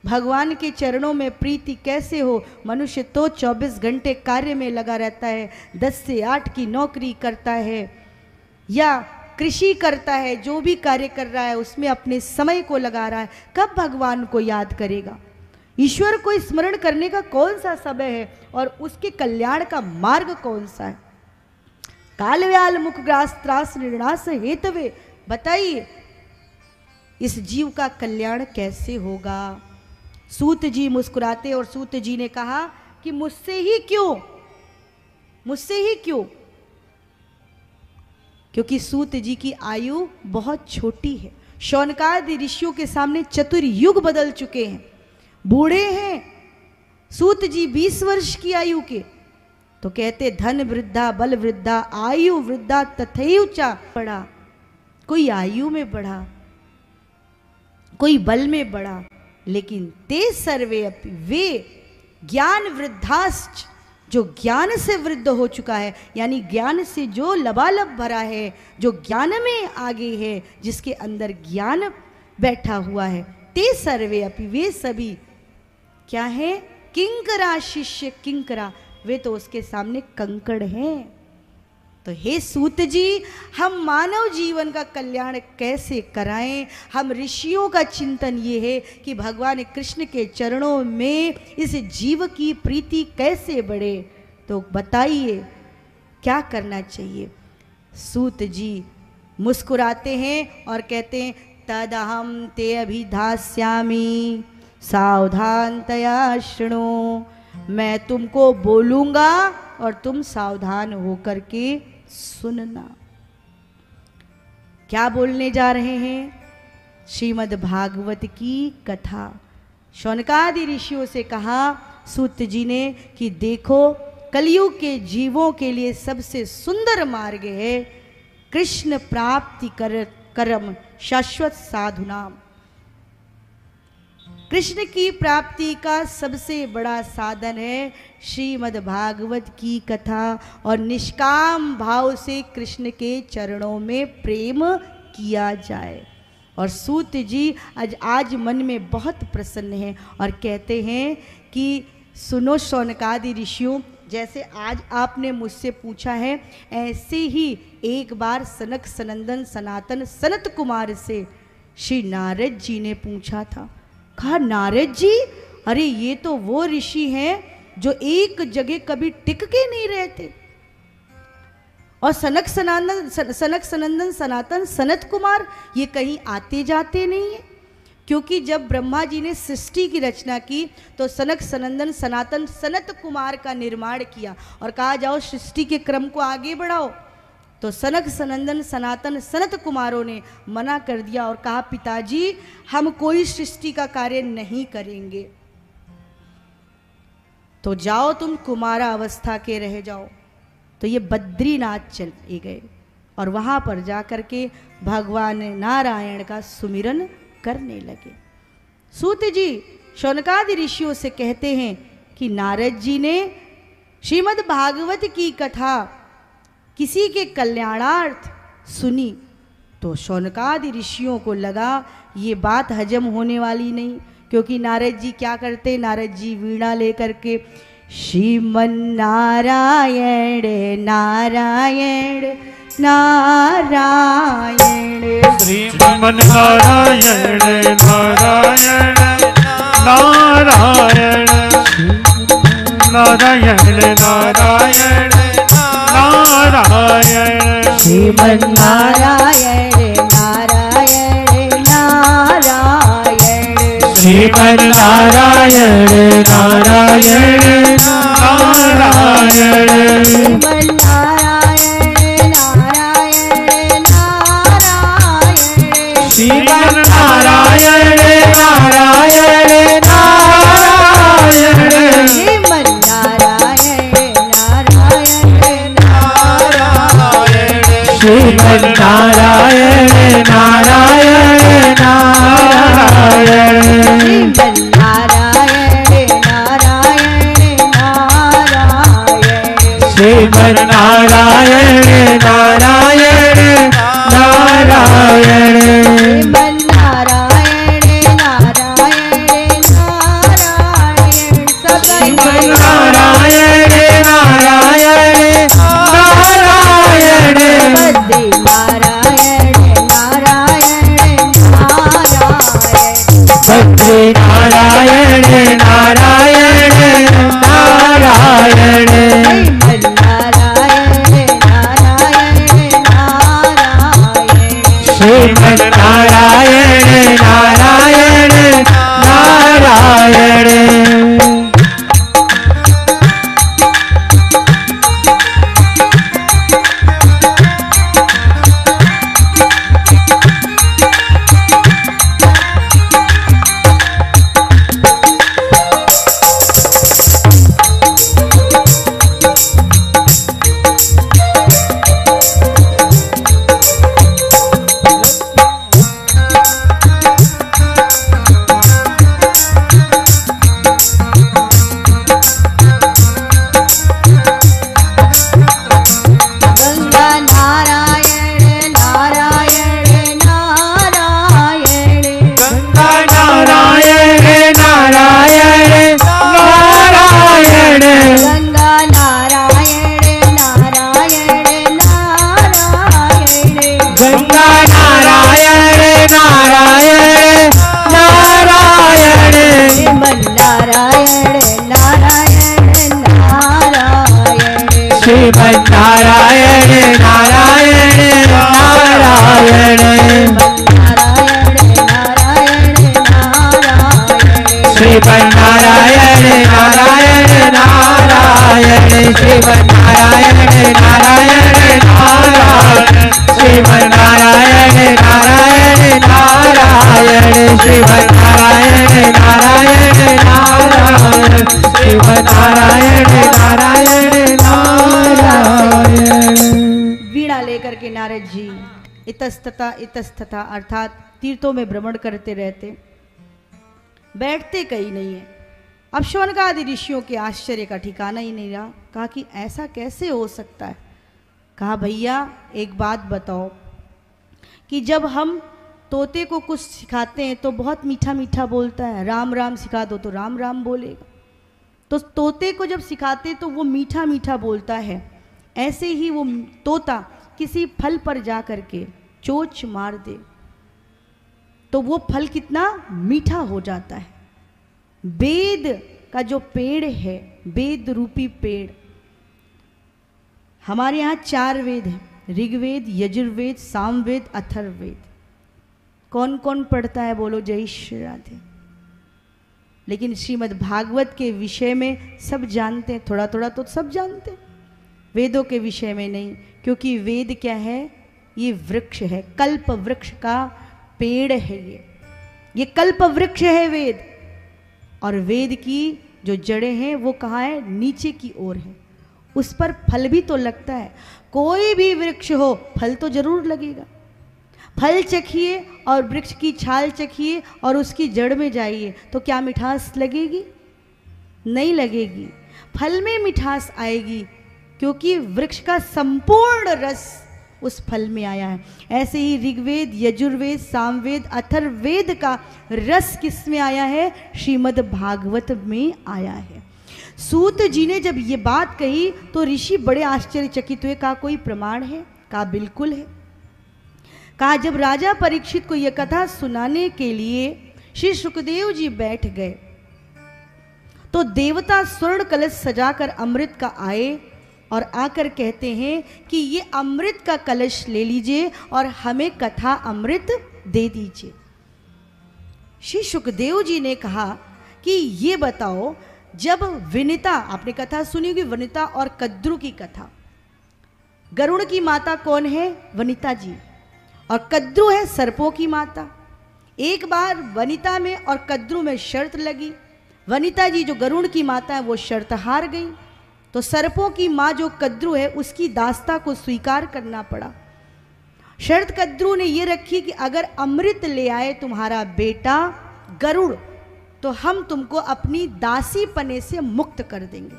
भगवान के चरणों में प्रीति कैसे हो? मनुष्य तो 24 घंटे कार्य में लगा रहता है, 10 से 8 की नौकरी करता है या कृषि करता है, जो भी कार्य कर रहा है उसमें अपने समय को लगा रहा है। कब भगवान को याद करेगा? ईश्वर को स्मरण करने का कौन सा समय है और उसके कल्याण का मार्ग कौन सा है? काल व्याल मुख ग्रास त्रास निर्णास हेतवे। बताइए इस जीव का कल्याण कैसे होगा? सूत जी मुस्कुराते और सूत जी ने कहा कि मुझसे ही क्यों, मुझसे ही क्यों? क्योंकि सूत जी की आयु बहुत छोटी है। शौनकादि ऋषियों के सामने चतुर्युग बदल चुके हैं, बूढ़े हैं। सूत जी 20 वर्ष की आयु के, तो कहते धन वृद्धा बल वृद्धा आयु वृद्धा तथैव च बढ़ा। कोई आयु में बढ़ा, कोई बल में बढ़ा, लेकिन ते सर्वे अपि, वे ज्ञान वृद्धाश्च, जो ज्ञान से वृद्ध हो चुका है, यानी ज्ञान से जो लबालब भरा है, जो ज्ञान में आगे है, जिसके अंदर ज्ञान बैठा हुआ है, ते सर्वे अपि, वे सभी क्या है? किंकरा शिष्य किंकरा, वे तो उसके सामने कंकड़ हैं। तो हे सूत जी, हम मानव जीवन का कल्याण कैसे कराएं? हम ऋषियों का चिंतन ये है कि भगवान कृष्ण के चरणों में इस जीव की प्रीति कैसे बढ़े। तो बताइए क्या करना चाहिए? सूत जी मुस्कुराते हैं और कहते हैं तदहम ते अभिधास्यामि सावधानतया शृणु। मैं तुमको बोलूंगा और तुम सावधान होकर के सुनना। क्या बोलने जा रहे हैं? श्रीमद् भागवत की कथा। शौनकादि ऋषियों से कहा सूत जी ने कि देखो, कलयुग के जीवों के लिए सबसे सुंदर मार्ग है कृष्ण प्राप्ति करम शाश्वत साधुनाम। कृष्ण की प्राप्ति का सबसे बड़ा साधन है श्रीमद् भागवत की कथा और निष्काम भाव से कृष्ण के चरणों में प्रेम किया जाए। और सूत जी आज मन में बहुत प्रसन्न हैं और कहते हैं कि सुनो शौनकादि ऋषियों, जैसे आज आपने मुझसे पूछा है, ऐसे ही एक बार सनक सनंदन सनातन सनत कुमार से श्री नारद जी ने पूछा था। कहा नारद जी, अरे ये तो वो ऋषि हैं जो एक जगह कभी टिक के नहीं रहते। और सनक सनंदन सनातन सनत कुमार ये कहीं आते जाते नहीं है, क्योंकि जब ब्रह्मा जी ने सृष्टि की रचना की तो सनक सनंदन सनातन सनत कुमार का निर्माण किया और कहा जाओ सृष्टि के क्रम को आगे बढ़ाओ। तो सनक सनंदन सनातन सनत कुमारों ने मना कर दिया और कहा पिताजी हम कोई सृष्टि का कार्य नहीं करेंगे, तो जाओ तुम कुमारा अवस्था के रह जाओ। तो ये बद्रीनाथ चले गए और वहां पर जाकर के भगवान नारायण का सुमिरन करने लगे। सूत जी शौनकादि ऋषियों से कहते हैं कि नारद जी ने श्रीमद् भागवत की कथा किसी के कल्याणार्थ सुनी तो शौनकादि ऋषियों को लगा ये बात हजम होने वाली नहीं, क्योंकि नारद जी क्या करते, नारद जी वीणा लेकर के श्रीमन नारायण नारायण नारायण श्रीमन नारायण नारायण नारायण नारायण नारायण नारायण श्रीमन नारायण नारायण नारायण श्रीमन नारायण नारायण नारायण श्रीमन नारायण नारायण नारायण श्रीमन नारायण नारायण नारायण श्रीमन नारायण नारायण नारायण श्रीमन नारायण नारायण नारायण श्रीमन नारायण नारायण नारायण श्रीमन नारायण नारायण नारायण श्रीमन नारायण नारायण नारायण सब श्रीमन नारायण नारायण नारायण बद्री नारायण नारायण नारायण बद्री नारायण नारायण नारायण श्रीमन नारायण नारायण नारायण श्रीमन नारायण नारायण नारायण गंगा नारायण नारायण नारायण गंगा नारायण नारायण नारायण गंगा नारायण नारायण नारायण गंगा नारायण नारायण नारायण श्रीमन नारायण नारायण नारायण श्रीमन नारायण नारायण नारायण नारायण नारायण नारायण श्रीमन नारायण नारायण नारायण श्रीमन नारायण नारायण नारायण श्रीमन नारायण नारायण नारायण श्रीमन नारायण नारायण नारायण श्रीमन नारायण नारायण नारायण। वीणा लेकर के नारद जी इतस्तता अर्थात तीर्थों में भ्रमण करते रहते, बैठते कहीं नहीं है। अब शौनकादि ऋषियों के आश्चर्य का ठिकाना ही नहीं रहा। कहा कि ऐसा कैसे हो सकता है। कहा भैया एक बात बताओ कि जब हम तोते को कुछ सिखाते हैं तो बहुत मीठा मीठा बोलता है, राम राम सिखा दो तो राम राम बोलेगा। तो तोते को जब सिखाते तो वो मीठा मीठा बोलता है, ऐसे ही वो तोता किसी फल पर जा कर के चोंच मार दे तो वो फल कितना मीठा हो जाता है। वेद का जो पेड़ है, वेद रूपी पेड़, हमारे यहाँ 4 वेद हैं, ऋग्वेद, यजुर्वेद, सामवेद, अथर्ववेद। कौन कौन पढ़ता है बोलो जय श्री राधे। लेकिन श्रीमद् भागवत के विषय में सब जानते हैं, थोड़ा थोड़ा तो सब जानते हैं, वेदों के विषय में नहीं। क्योंकि वेद क्या है, ये वृक्ष है, कल्प वृक्ष का पेड़ है ये कल्प वृक्ष है वेद। और वेद की जो जड़ें हैं वो कहाँ है, नीचे की ओर है, उस पर फल भी तो लगता है। कोई भी वृक्ष हो फल तो जरूर लगेगा। फल चखिए और वृक्ष की छाल चखिए और उसकी जड़ में जाइए, तो क्या मिठास लगेगी? नहीं लगेगी। फल में मिठास आएगी क्योंकि वृक्ष का संपूर्ण रस उस फल में आया है। ऐसे ही ऋग्वेद, यजुर्वेद, सामवेद, अथर्ववेद का रस किस में आया है? श्रीमद् भागवत में आया है। सूत जी ने जब ये बात कही तो ऋषि बड़े आश्चर्यचकित हुए। कहा कोई प्रमाण है? कहा बिल्कुल है। कहा जब राजा परीक्षित को यह कथा सुनाने के लिए श्री सुखदेव जी बैठ गए तो देवता स्वर्ण कलश सजाकर अमृत का आए और आकर कहते हैं कि ये अमृत का कलश ले लीजिए और हमें कथा अमृत दे दीजिए। श्री सुखदेव जी ने कहा कि ये बताओ, जब विनिता, आपने कथा सुनी होगी वनिता और कद्रु की कथा, गरुड़ की माता कौन है? वनिता जी, और कद्रु है सर्पों की माता। एक बार वनिता में और कद्रु में शर्त लगी। वनिता जी जो गरुड़ की माता है वो शर्त हार गई, तो सर्पों की माँ जो कद्रु है उसकी दास्ता को स्वीकार करना पड़ा। शर्त कद्रु ने ये रखी कि अगर अमृत ले आए तुम्हारा बेटा गरुड़ तो हम तुमको अपनी दासी पने से मुक्त कर देंगे।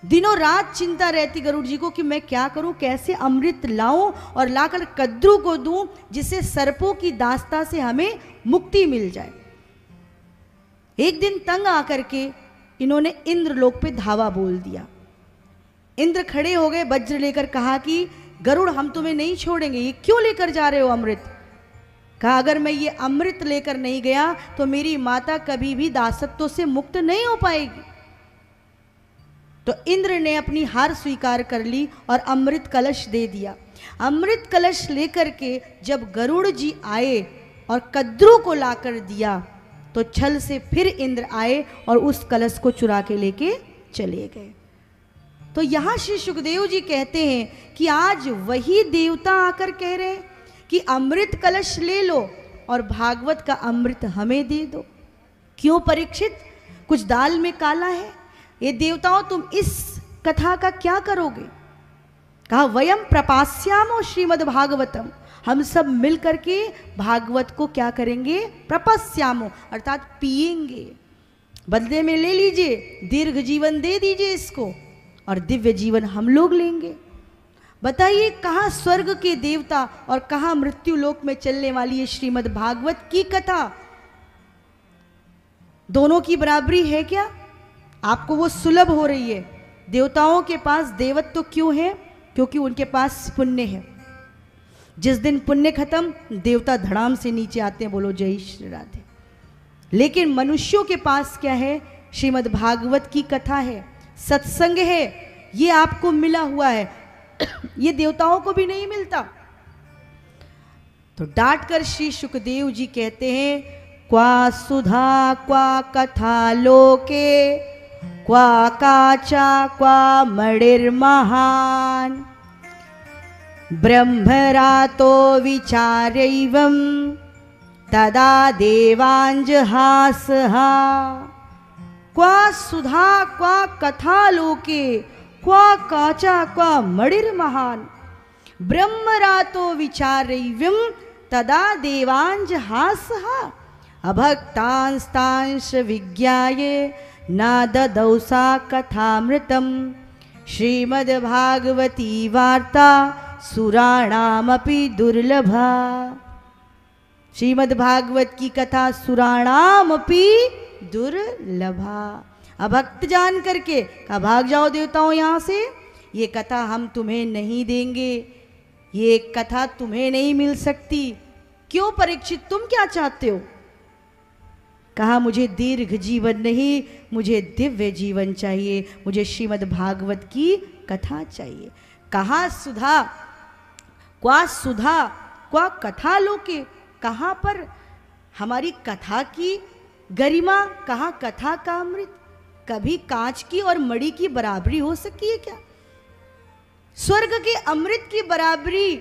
दिनों रात चिंता रहती गरुड़ जी को कि मैं क्या करूं, कैसे अमृत लाऊं और लाकर कद्रु को दूं जिससे सर्पों की दास्ता से हमें मुक्ति मिल जाए। एक दिन तंग आकर के इन्होंने इंद्रलोक पे धावा बोल दिया। इंद्र खड़े हो गए, वज्र लेकर कहा कि गरुड़ हम तुम्हें नहीं छोड़ेंगे, ये क्यों लेकर जा रहे हो अमृत? कहा अगर मैं ये अमृत लेकर नहीं गया तो मेरी माता कभी भी दासत्व से मुक्त नहीं हो पाएगी। तो इंद्र ने अपनी हार स्वीकार कर ली और अमृत कलश दे दिया। अमृत कलश लेकर के जब गरुड़ जी आए और कद्रु को लाकर दिया तो छल से फिर इंद्र आए और उस कलश को चुरा के लेके चले गए। तो यहां श्री सुखदेव जी कहते हैं कि आज वही देवता आकर कह रहे हैं कि अमृत कलश ले लो और भागवत का अमृत हमें दे दो। क्यों परीक्षित, कुछ दाल में काला है? ये देवताओं तुम इस कथा का क्या करोगे? कहा वयम प्रपास्यामो श्रीमद् भागवतम, हम सब मिल करके भागवत को क्या करेंगे? प्रपस्यामो अर्थात पिएंगे, बदले में ले लीजिए, दीर्घ जीवन दे दीजिए इसको और दिव्य जीवन हम लोग लेंगे। बताइए कहाँ स्वर्ग के देवता और कहाँ मृत्यु लोक में चलने वाली है श्रीमद् भागवत की कथा? दोनों की बराबरी है क्या? आपको वो सुलभ हो रही है। देवताओं के पास देवत्व क्यों है? क्योंकि उनके पास पुण्य है। जिस दिन पुण्य खत्म देवता धड़ाम से नीचे आते हैं, बोलो जय श्री राधे। लेकिन मनुष्यों के पास क्या है? श्रीमद् भागवत की कथा है, सत्संग है, ये आपको मिला हुआ है, ये देवताओं को भी नहीं मिलता। तो डांट कर श्री सुखदेव जी कहते हैं क्वा सुधा क्वा कथा लोके क्वा काचा क्वा मणिर्महान ब्रह्मरातो विचारैवं तदा देवांजहासहा। क्वा सुधा क्वा कथा लोके क्वा काचा क्वा मणिर्महान ब्रह्मरातो विचारैवं तदा देवांजहासहा। अभक्तांस्तांश विज्ञाये नाददौ सा कथामृतम् श्रीमद्भागवती वार्ता सुराणामपि दुर्लभा। श्रीमद्भागवत की कथा सुराणामपि दुर्लभा। अभक्त जान करके कहा भाग जाओ देवताओं यहाँ से, ये कथा हम तुम्हें नहीं देंगे, ये कथा तुम्हें नहीं मिल सकती। क्यों परीक्षित, तुम क्या चाहते हो? कहा मुझे दीर्घ जीवन नहीं, मुझे दिव्य जीवन चाहिए, मुझे श्रीमद् भागवत की कथा चाहिए। कहा सुधा क्वा कथा लोके, कहाँ पर हमारी कथा की गरिमा, कहाँ कथा का अमृत? कभी कांच की और मणि की बराबरी हो सकती है क्या? स्वर्ग के अमृत की बराबरी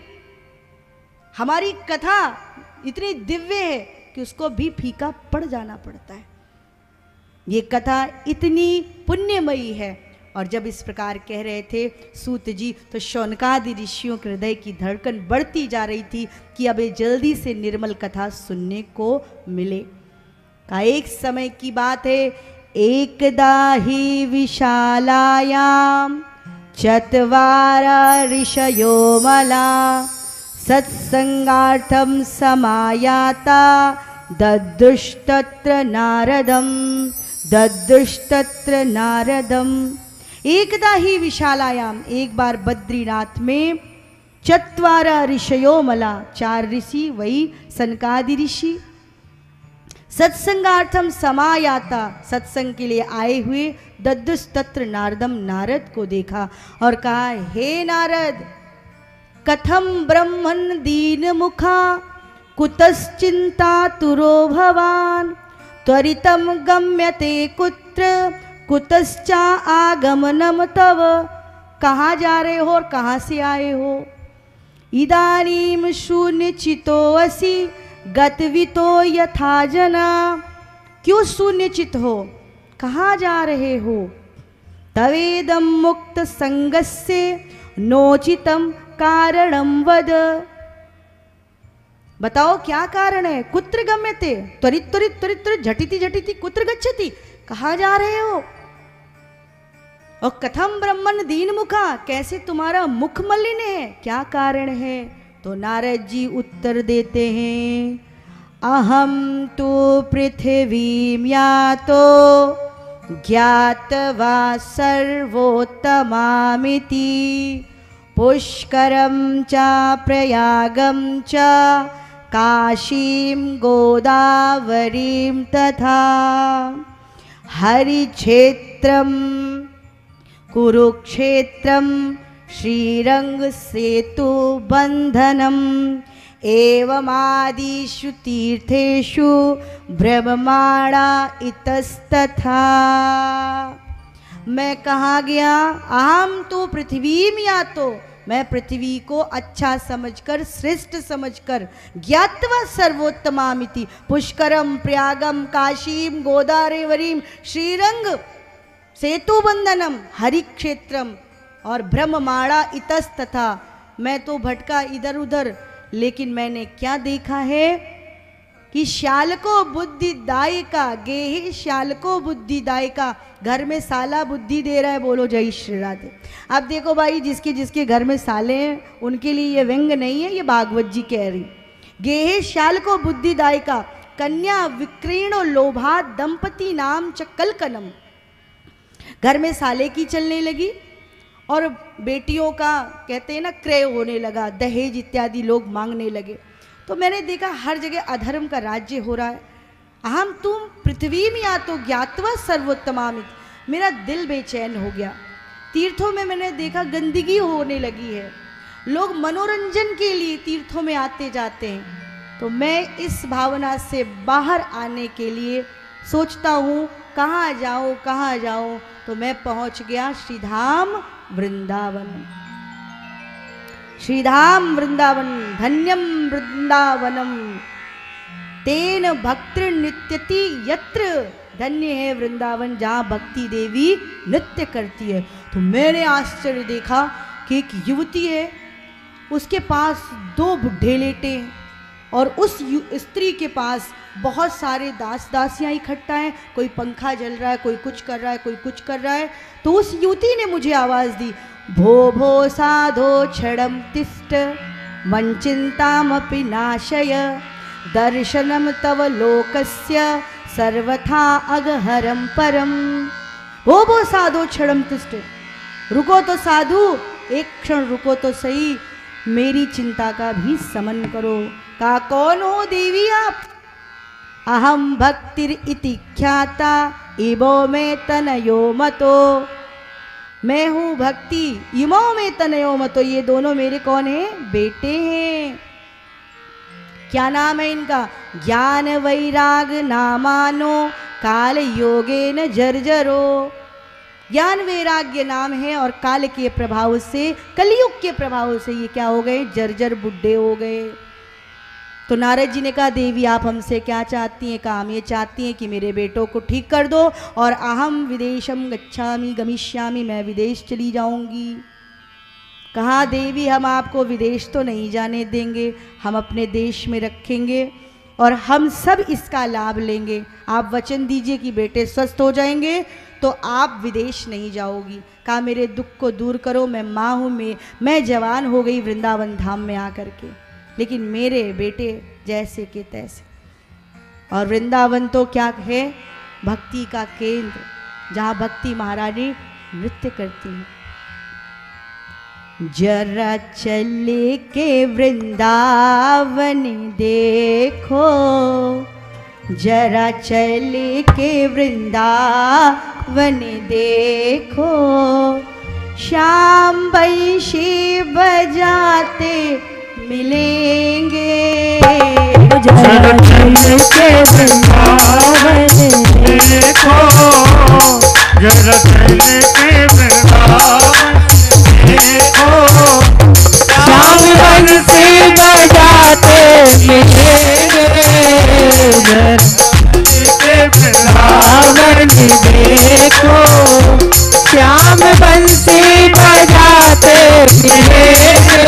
हमारी कथा इतनी दिव्य है कि उसको भी फीका पड़ जाना पड़ता है। ये कथा इतनी पुण्यमयी है, और जब इस प्रकार कह रहे थे सूत जी, तो शौनकादि ऋषियों के हृदय की धड़कन बढ़ती जा रही थी कि अब ये जल्दी से निर्मल कथा सुनने को मिले। का एक समय की बात है, एकदा ही विशालायाम चत्वारा ऋषयो मला सत्संगार्थम समायाता ददृष्टत्र नारदम। एकदा ही विशालायाम, एक बार बद्रीनाथ में चत्वारा ऋषयो मला, 4 ऋषि वही सनकादि ऋषि, सत्संगार्थम समायाता, सत्संग के लिए आए हुए, ददृष्टत्र नारदम, नारद को देखा और कहा, हे नारद, कथम ब्रह्मन् दीन मुखा कुतश्चिंता तुरो भवान त्वरितम गम्यते कुत्र कुतश्चा आगमनम तव। कहाँ जा रहे हो और कहाँ से आए हो? इदानीम शून्य चितो असि गतवितो यथा जना। क्यों शून्य चित हो, कहाँ जा रहे हो? तवेदम मुक्त संगस्य नोचितम कारणम वद। बताओ क्या कारण है? कुत्र गम्यते, त्वरित त्वरित त्वरित त्वरित, झटिति झटिति, कुत्र गच्छति, कहाँ जा रहे हो? और कथम ब्रह्मन दीन मुखा, कैसे तुम्हारा मुख मलिन है, क्या कारण है? तो नारद जी उत्तर देते हैं, अहम तो पृथ्वीं यातो ज्ञातवा सर्वोत्तमामिति पुष्करम च प्रयागम च काशीं गोदावरीं तथा हरिक्षेत्रम कुरुक्षेत्रम श्रीरंग सेतु बंधनम एवमादिषु तीर्थेषु ब्रह्माणा इतस्तथा। मैं कहाँ गया? अहम तो पृथ्वी या तो मैं पृथ्वी को अच्छा समझकर, श्रेष्ठ समझकर, ज्ञात्वा सर्वोत्तमामिति पुष्करम प्रयागम काशीम गोदावरीम श्रीरंग सेतु बंधनम हरिक्षेत्रम और ब्रह्ममाणा इतस्तथा। मैं तो भटका इधर उधर, लेकिन मैंने क्या देखा है कि श्यालको बुद्धिदायिका, गेहे श्यालको बुद्धिदायिका, घर में साला बुद्धि दे रहा है। बोलो जय श्री राधे। अब देखो भाई, जिसके जिसके घर में साले हैं उनके लिए ये व्यंग नहीं है, ये भागवत जी कह रही। गेहे श्यालको बुद्धिदायिका कन्या विक्रीणो लोभा दंपति नाम च कलकनम। घर में साले की चलने लगी और बेटियों का कहते हैं ना क्रय होने लगा, दहेज इत्यादि लोग मांगने लगे। तो मैंने देखा हर जगह अधर्म का राज्य हो रहा है। अहम तुम पृथ्वी में या तो ज्ञातवा सर्वोत्तमामित, मेरा दिल बेचैन हो गया। तीर्थों में मैंने देखा गंदगी होने लगी है, लोग मनोरंजन के लिए तीर्थों में आते जाते हैं। तो मैं इस भावना से बाहर आने के लिए सोचता हूँ कहाँ जाऊँ कहाँ जाऊँ। तो मैं पहुँच गया श्रीधाम वृंदावन। श्रीधाम वृंदावन धन्यम वृंदावनम तेन भक्ति नित्यति यत्र। धन्य है वृंदावन जहाँ भक्ति देवी नृत्य करती है। तो मैंने आश्चर्य देखा कि एक युवती है, उसके पास 2 बुढ़े लेटे हैं और उस स्त्री के पास बहुत सारे दास दासियाँ इकट्ठा हैं। कोई पंखा जल रहा है, कोई कुछ कर रहा है, कोई कुछ कर रहा है। तो उस युवती ने मुझे आवाज़ दी, भो भो साधो क्षणम तिष्ठ मंचिंतामपि नाशय दर्शनम तव लोकस्य सर्वथा अगहरम परम। भो भो साधो क्षणम तिष्ठ, रुको तो साधु, एक क्षण रुको तो सही, मेरी चिंता का भी समन करो। का कौन हो देवी आप? अहम भक्तिर इति ख्याता इबो में तनयो मतो। मैं हूँ भक्ति, इमो में तनयो मतो, ये दोनों मेरे कौन हैं? बेटे हैं। क्या नाम है इनका? ज्ञान वैराग नामानो काल योगे न जर्जरो। ज्ञान वैराग्य नाम है और काल के प्रभाव से, कलयुग के प्रभाव से ये क्या हो गए? जर्जर बुढ़े हो गए। तो नारद जी ने कहा देवी आप हमसे क्या चाहती हैं? कहा हम ये चाहती हैं कि मेरे बेटों को ठीक कर दो और अहम विदेशम गच्छामि गमिष्यामि, मैं विदेश चली जाऊंगी। कहा देवी हम आपको विदेश तो नहीं जाने देंगे, हम अपने देश में रखेंगे और हम सब इसका लाभ लेंगे। आप वचन दीजिए कि बेटे स्वस्थ हो जाएंगे तो आप विदेश नहीं जाओगी। कहा मेरे दुख को दूर करो, मैं माँ हूँ, मैं जवान हो गई वृंदावन धाम में आकर के, लेकिन मेरे बेटे जैसे के तैसे। और वृंदावन तो क्या है? भक्ति का केंद्र, जहाँ भक्ति महारानी नृत्य करती हैं। जरा चले के वृंदावन देखो, जरा चले के वृंदावन देखो, श्याम बंशी बजाते मिलेंगे। जरा चले के वृंदावन देखो, जरा चले के वृंदावन देखो, श्याम बंसी बजाते मिलेंगे। जरा चले के वृंदावन देखो, श्याम बंसी बजाते मिलेंगे।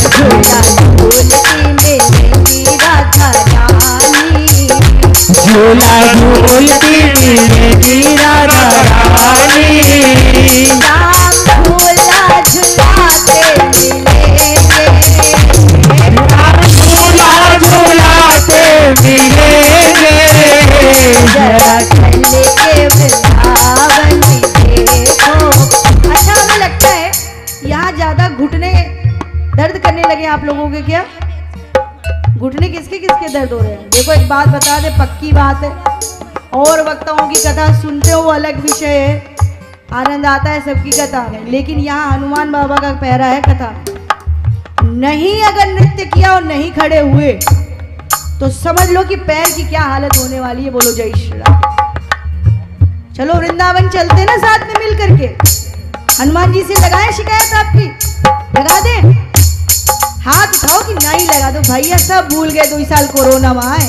झूला झूलती मिलेगी राधा रानी, झूला झूलती मिलेगी राधा रानी, श्याम झूला झूलाते मिलेंगे। झूला झूलाते मिलेंगे। जरा चले के वृंदावन देखो। अच्छा हमें लगता है यहाँ ज्यादा घुटने दर्द करने लगे आप लोगों के। क्या घुटने किसके किसके दर्द हो रहे हैं? देखो एक बात बता दे, पक्की बात है, और वक्ताओं की कथा सुनते हो अलग विषय है, आनंद आता है सबकी कथा में, लेकिन यहाँ हनुमान बाबा का पहरा है कथा। नहीं अगर नृत्य किया और नहीं खड़े हुए तो समझ लो कि पैर की क्या हालत होने वाली है। बोलो जय श्री राम। चलो वृंदावन चलते ना साथ में मिल करके। हनुमान जी से लगाए शिकायत आपकी, लगा दे, हाथ उठाओ कि नहीं लगा दो। भैया सब भूल गए 2 साल कोरोना में आए,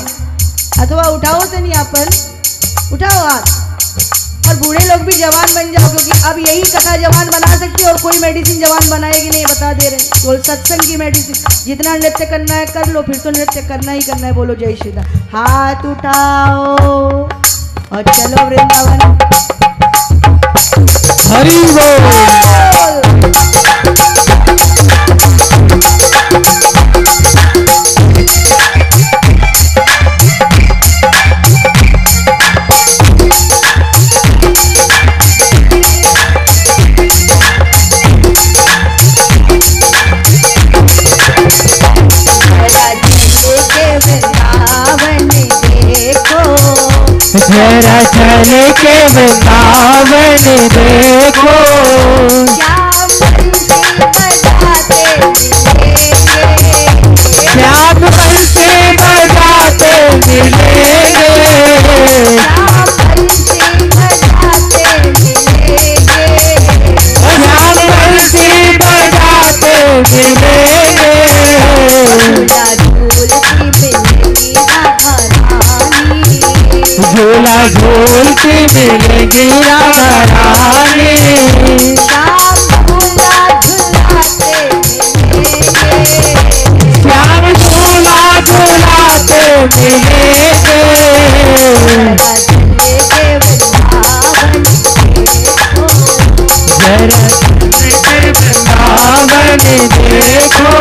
अथवा उठाओ तो नहीं अपन, उठाओ हाथ। और बूढ़े लोग भी जवान बन जाओ, क्योंकि अब यही कथा जवान बना सकती है और कोई मेडिसिन जवान बनाएगी नहीं, बता दे रहे। बोल सत्संग की मेडिसिन, जितना नृत्य करना है कर लो, फिर तो नृत्य करना ही करना है। बोलो जय श्री राम। हाथ उठाओ और चलो वृंदावन। हरि बोल। जरा चले के वृंदावन देखो, श्याम बंसी बजाते मिलेंगे। श्याम बंसी बजाते मिलेंगे। श्याम बंसी बजाते मिलेंगे। श्याम बंसी बजाते मिलेंगे। झूला झूलती मिलेगी राधा रानी, झूला झूलती मिलेगी राधा रानी, श्याम झूला झूलाते मिलेंगे। श्याम झूला झूलाते मिलेंगे। जरा चले के वृंदावन देखो।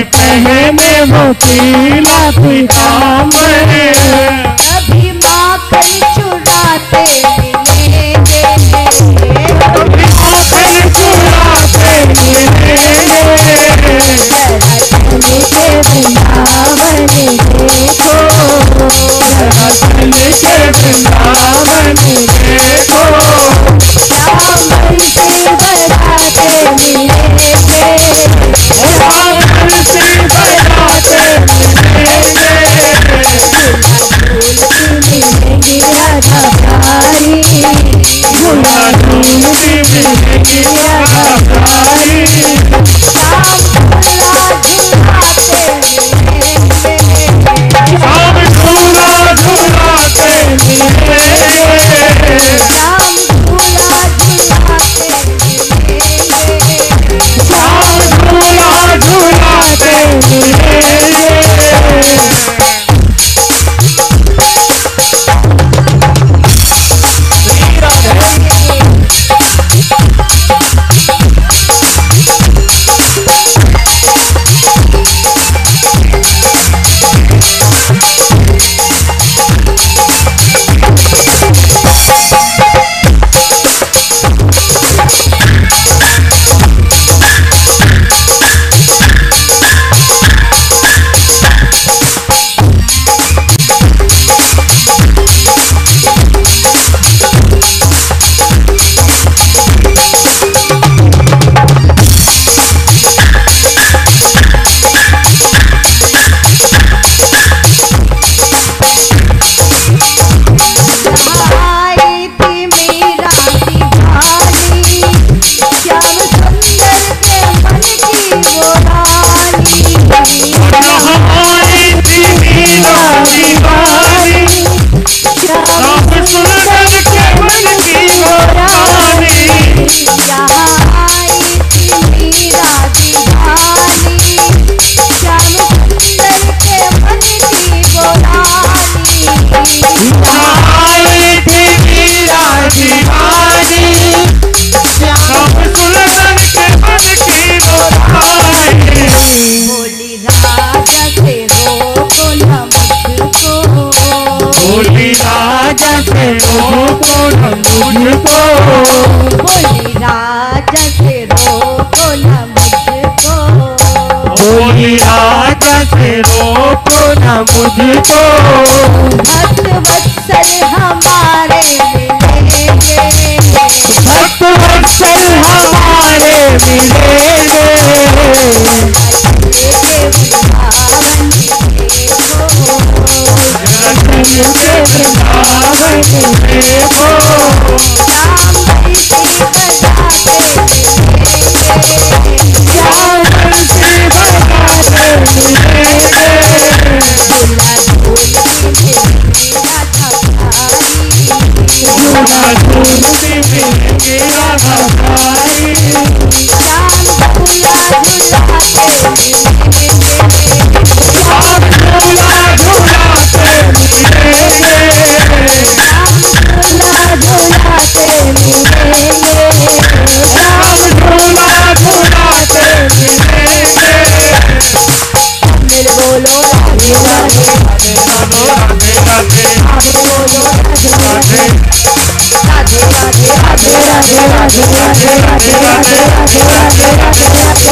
पहने वो पीला पीताम्बर, कभी माखन चुराते मिलेंगे, कभी माखन चुराते मिलेंगे, चल के वृंदावन देखो, चल के वृंदावन देखो, श्याम से बजाते मिलेंगे, श्याम से बजाते मिलेंगे, मिलेंगे राधा प्यारी, झूला झूलती मिलेंगी राधा प्यारी, श्याम झूला झुलाते मिलेंगे, श्याम झूला झुलाते मिलेंगे, श्याम झूला झुलाते श्याम झूला झुलाते मिलेंगे। मुझको भक्त वत्सल हमारे मिलेंगे, भक्त वत्सल हमारे मिलेंगे, वृंदावन देखो, श्याम से बजाते मिलेंगे, झूला झूलती मिलेंगे राधा प्यारी, श्याम झूला झुलाते मिलेंगे, श्याम झूला झूलाते मिलेंगे, श्याम झूला झुलाते मिलेंगे, श्याम झूला झूलाते मिलेंगे। मेरे बोलो राधे राधे, राधे राधे राधे बोलो राधे राधे राधे राधे राधे राधे राधे राधे राधे राधे राधे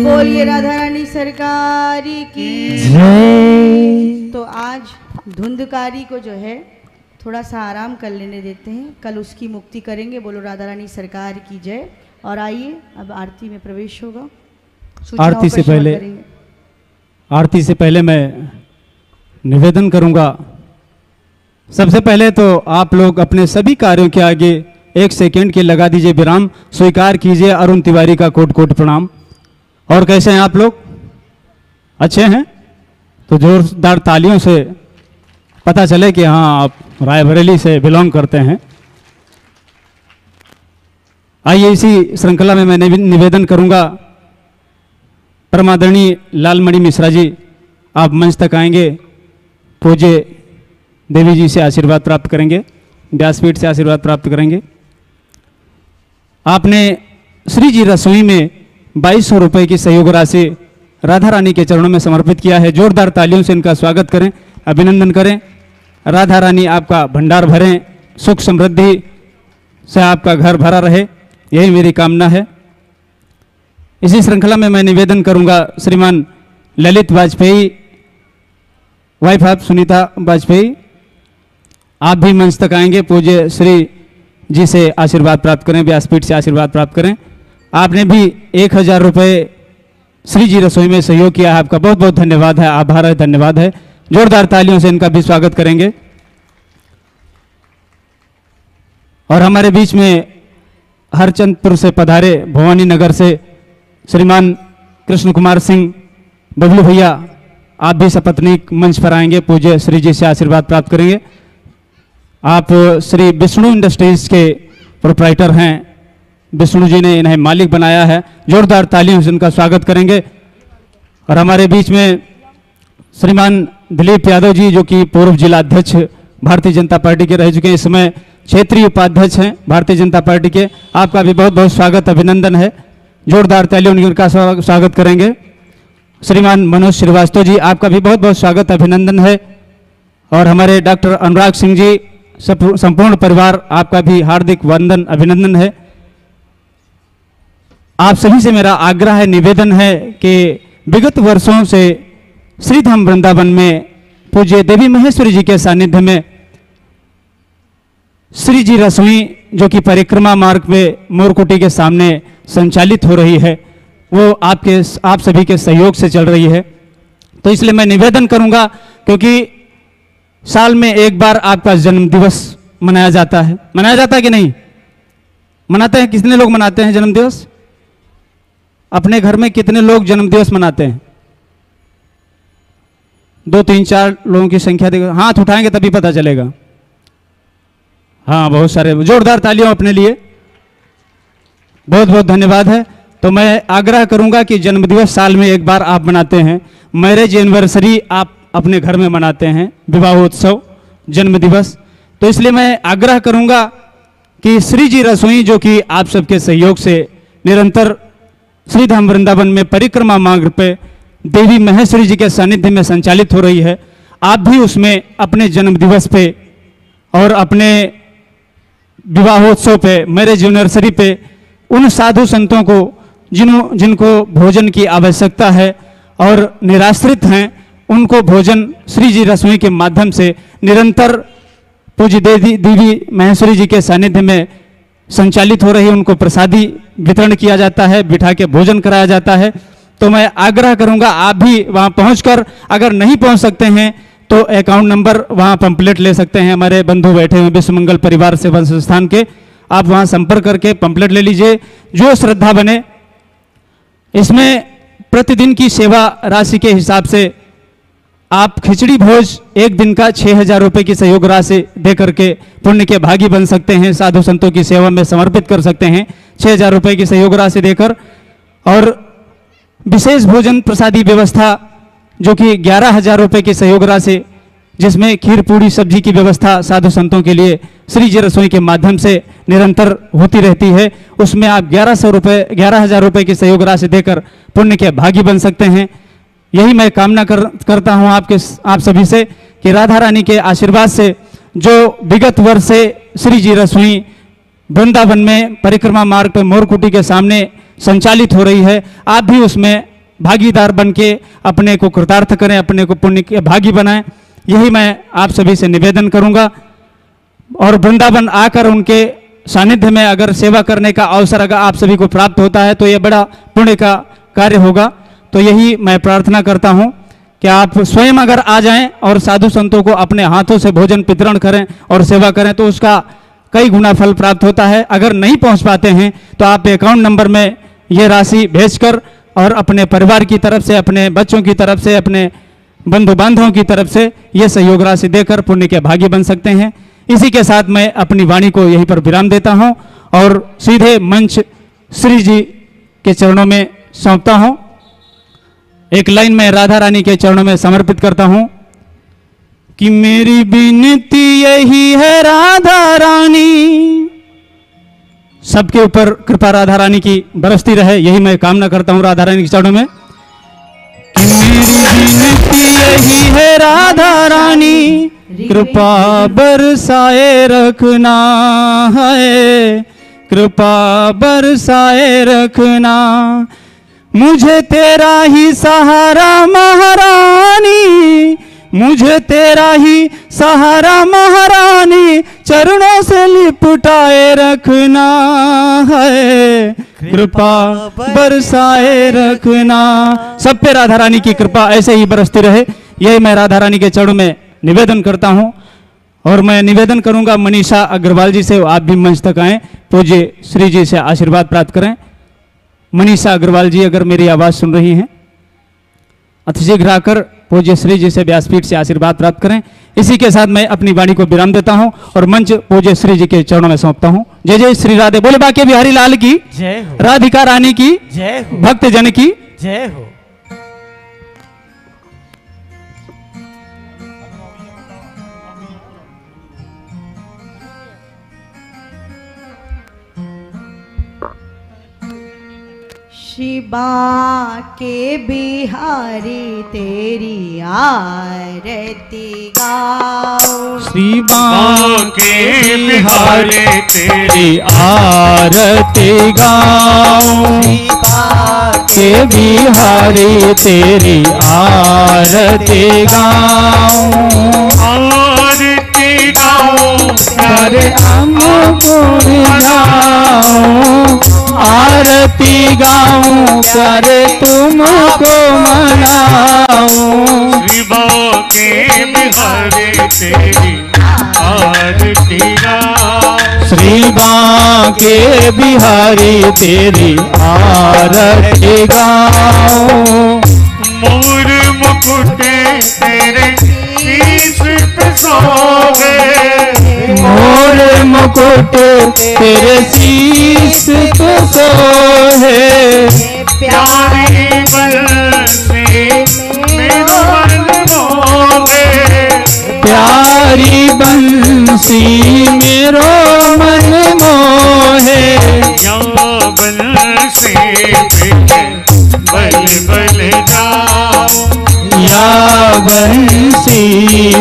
बोलिए राधा रानी सरकार की। तो आज धुंधकारी को जो है थोड़ा सा आराम कर लेने देते हैं, कल उसकी मुक्ति करेंगे। बोलो राधा रानी सरकार की जय। और आइए अब आरती में प्रवेश होगा। सूचनाओं आरती पर से श्रवण पहले करेंगे। आरती से पहले मैं निवेदन करूंगा। सबसे पहले तो आप लोग अपने सभी कार्यों के आगे 1 सेकंड के लगा दीजिए विराम, स्वीकार कीजिए अरुण तिवारी का कोट कोट प्रणाम। और कैसे हैं आप लोग? अच्छे हैं? तो जोरदार तालियों से पता चले कि हाँ आप रायबरेली से बिलोंग करते हैं। आइए इसी श्रृंखला में मैं निवेदन करूंगा। परमादरणीय लालमणि मिश्रा जी आप मंच तक आएंगे, पूज्य देवी जी से आशीर्वाद प्राप्त करेंगे, व्यासपीठ से आशीर्वाद प्राप्त करेंगे। आपने श्री जी रसोई में 2200 रुपये की सहयोग राशि राधा रानी के चरणों में समर्पित किया है। जोरदार तालियों से इनका स्वागत करें, अभिनंदन करें। राधा रानी आपका भंडार भरें, सुख समृद्धि से आपका घर भरा रहे, यही मेरी कामना है। इसी श्रृंखला में मैं निवेदन करूंगा श्रीमान ललित वाजपेयी, वाइफ ऑफ सुनीता वाजपेयी, आप भी मंच तक आएंगे, पूज्य श्री जी से आशीर्वाद प्राप्त करें, व्यासपीठ से आशीर्वाद प्राप्त करें। आपने भी 1000 रुपये श्री जी रसोई में सहयोग किया है, आपका बहुत बहुत धन्यवाद है, आभार है, धन्यवाद है। जोरदार तालियों से इनका भी स्वागत करेंगे। और हमारे बीच में हरचंदपुर से पधारे, भवानी नगर से श्रीमान कृष्ण कुमार सिंह बबलू भैया, आप भी सपत्नीक मंच पर आएंगे, पूज्य श्री जी से आशीर्वाद प्राप्त करेंगे। आप श्री विष्णु इंडस्ट्रीज के प्रोप्राइटर हैं, विष्णु जी ने इन्हें मालिक बनाया है, जोरदार तालियों से इनका स्वागत करेंगे। और हमारे बीच में श्रीमान दिलीप यादव जी जो कि पूर्व जिला अध्यक्ष भारतीय जनता पार्टी के रह चुके हैं, इस समय क्षेत्रीय उपाध्यक्ष हैं भारतीय जनता पार्टी के, आपका भी बहुत बहुत स्वागत अभिनंदन है, जोरदार तालियों से उनका स्वागत करेंगे। श्रीमान मनोज श्रीवास्तव जी आपका भी बहुत बहुत स्वागत अभिनंदन है। और हमारे डॉक्टर अनुराग सिंह जी संपूर्ण परिवार आपका भी हार्दिक वंदन अभिनंदन है। आप सभी से मेरा आग्रह है, निवेदन है कि विगत वर्षों से श्रीधाम वृंदावन में पूज्य देवी महेश्वरी जी के सानिध्य में श्री जी रसोई जो कि परिक्रमा मार्ग में मोरकुटी के सामने संचालित हो रही है, वो आप सभी के सहयोग से चल रही है। तो इसलिए मैं निवेदन करूंगा, क्योंकि साल में एक बार आपका जन्म दिवस मनाया जाता है। मनाया जाता है कि नहीं? मनाते हैं? कितने लोग मनाते हैं जन्म दिवस? अपने घर में कितने लोग जन्म दिवस मनाते हैं? 2 3 4 लोगों की संख्या देखो, हाथ उठाएंगे तभी पता चलेगा। हाँ, बहुत सारे, जोरदार तालियां अपने लिए, बहुत बहुत धन्यवाद है। तो मैं आग्रह करूंगा कि जन्मदिवस साल में एक बार आप मनाते हैं, मैरिज एनिवर्सरी आप अपने घर में मनाते हैं, विवाहोत्सव, जन्मदिवस, तो इसलिए मैं आग्रह करूंगा कि श्री जी रसोई जो कि आप सबके सहयोग से निरंतर श्रीधाम वृंदावन में परिक्रमा मार्ग पे देवी महेश्वरी जी के सानिध्य में संचालित हो रही है, आप भी उसमें अपने जन्मदिवस पे और अपने विवाहोत्सव पे, मैरिज एनिवर्सरी पे उन साधु संतों को जिनको भोजन की आवश्यकता है और निराश्रित हैं, उनको भोजन श्री जी रसोई के माध्यम से निरंतर पूज्य देवी महेश्वरी जी के सानिध्य में संचालित हो रही है, उनको प्रसादी वितरण किया जाता है, बिठा के भोजन कराया जाता है। तो मैं आग्रह करूंगा आप भी वहां पहुंचकर, अगर नहीं पहुंच सकते हैं तो अकाउंट नंबर वहां पंपलेट ले सकते हैं, हमारे बंधु बैठे हुए विश्व मंगल परिवार सेवा संस्थान के, आप वहां संपर्क करके पंपलेट ले लीजिए, जो श्रद्धा बने। इसमें प्रतिदिन की सेवा राशि के हिसाब से आप खिचड़ी भोज एक दिन का 6000 रुपये की सहयोग राशि दे करके पुण्य के भागी बन सकते हैं, साधु संतों की सेवा में समर्पित कर सकते हैं 6000 रुपये की सहयोग राशि देकर। और विशेष भोजन प्रसादी व्यवस्था जो कि 11000 रुपये की सहयोग राशि, जिसमें खीर पूड़ी सब्जी की व्यवस्था साधु संतों के लिए श्री जी रसोई के माध्यम से निरंतर होती रहती है, उसमें आप 11000 रुपये की सहयोग राशि देकर पुण्य के भागी बन सकते हैं। यही मैं कामना करता हूं आप सभी से कि राधा रानी के आशीर्वाद से जो विगत वर्ष से श्री जी रसोई वृंदावन में परिक्रमा मार्ग पर मोरकुटी के सामने संचालित हो रही है, आप भी उसमें भागीदार बन के अपने को कृतार्थ करें, अपने को पुण्य के भागी बनाएं, यही मैं आप सभी से निवेदन करूंगा। और वृंदावन आकर उनके सानिध्य में अगर सेवा करने का अवसर अगर आप सभी को प्राप्त होता है तो ये बड़ा पुण्य का कार्य होगा। तो यही मैं प्रार्थना करता हूँ कि आप स्वयं अगर आ जाएं और साधु संतों को अपने हाथों से भोजन वितरण करें और सेवा करें तो उसका कई गुना फल प्राप्त होता है। अगर नहीं पहुंच पाते हैं तो आप अकाउंट नंबर में ये राशि भेजकर और अपने परिवार की तरफ से, अपने बच्चों की तरफ से, अपने बंधु बांधवों की तरफ से ये सहयोग राशि देकर पुण्य के भागी बन सकते हैं। इसी के साथ मैं अपनी वाणी को यहीं पर विराम देता हूं और सीधे मंच श्री जी के चरणों में सौंपता हूं। एक लाइन में राधा रानी के चरणों में समर्पित करता हूं कि मेरी विनती यही है राधा रानी, सबके ऊपर कृपा राधा रानी की बरसती रहे, यही मैं कामना करता हूं राधा रानी के चरणों में कि मेरी विनती यही है राधा रानी, कृपा बरसाए रखना है, कृपा बरसाए रखना, मुझे तेरा ही सहारा महारानी, मुझे तेरा ही सहारा महारानी, चरणों से लिपटाए रखना है, कृपा बरसाए रखना। सब पे राधा रानी की कृपा ऐसे ही बरसती रहे, यही मैं राधा रानी के चरणों में निवेदन करता हूं। और मैं निवेदन करूंगा मनीषा अग्रवाल जी से, आप भी मंच तक आएं, पूज्य श्री जी से आशीर्वाद प्राप्त करें। मनीषा अग्रवाल जी अगर मेरी आवाज सुन रही हैं, अतिशीघ्र आकर पूज्य श्री जी से व्यासपीठ से आशीर्वाद प्राप्त करें। इसी के साथ मैं अपनी वाणी को विराम देता हूं और मंच पूज्य श्री जी के चरणों में सौंपता हूं। जय जय श्री राधे, बोले बाके बिहारी लाल की जय हो, राधिका रानी की जय हो, भक्त जन की जय हो। शिवा के बिहारी तेरी आरती गाओ, शिवा के बिहारी तेरी आरती गाऊं, के बिहारी तेरी आरती गाऊं, आरती गाऊं करे हमको जाऊं, आरती गाऊं करे तुमको मनाऊं, शिवा के बिहारी तेरी आरती गाऊं, श्रीबा के बिहारी तेरी आरती गाऊं, मोर मुकुटे तेरे शीश पे सोवे, मोर मुकुट तेरे शीश पे सोहे, प्यारी बंसी मेरो मन मोहे, प्यारी बंसी मेरो मन मोहे, या बंसी पे बल बल जाऊं, या बंसी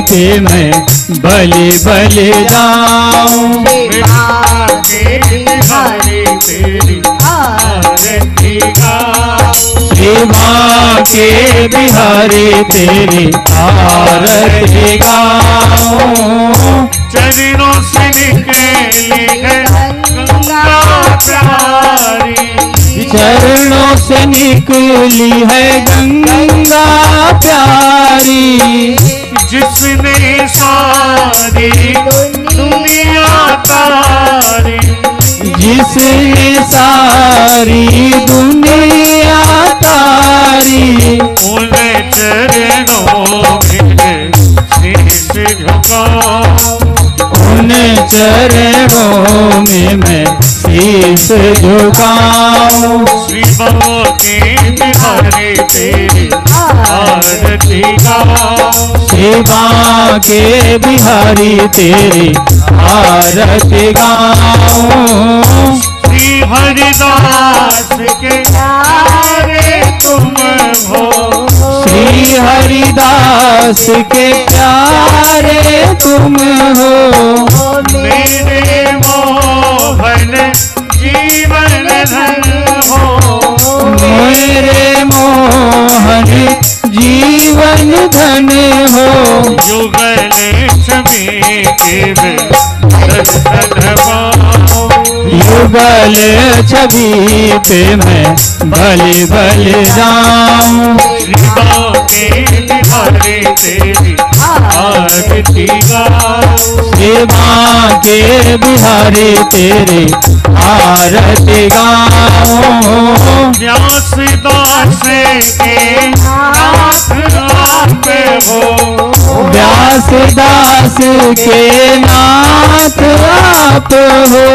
पे मैं बलि बलि जाऊं, के बिहारी तेरी आरती गाऊं, शिवा के बिहारी तेरी आरती गाऊं, चरणों से निकली है गंगा प्यारी, चरणों से निकली है गंगा प्यारी, जिसने सारी दुनिया तारी, जिसने सारी दुनिया तारी, उन चरणों में शीश झुकाऊं, उन चरणों में मैं शीश झुकाऊं, शिवा के बिहारी तेरी आरती गाऊं, शिवा के बिहारी तेरी आरती गाऊं, श्री हरिदास के प्यारे तुम हो, श्री हरिदास के प्यारे तुम हो, मेरे मोहन जीवन धन हो, मेरे मोहन जीवन धन हो, युगल छवि के दर्शन पाऊं, युगल छवि पे मैं बलि बलि जाऊं। श्री बांके बिहारी तेरी आरती गाऊं। श्री बांके बिहारी तेरी आरती गाऊं। व्यासदास के नाथ आप हो। व्यासदास के नाथ आप हो।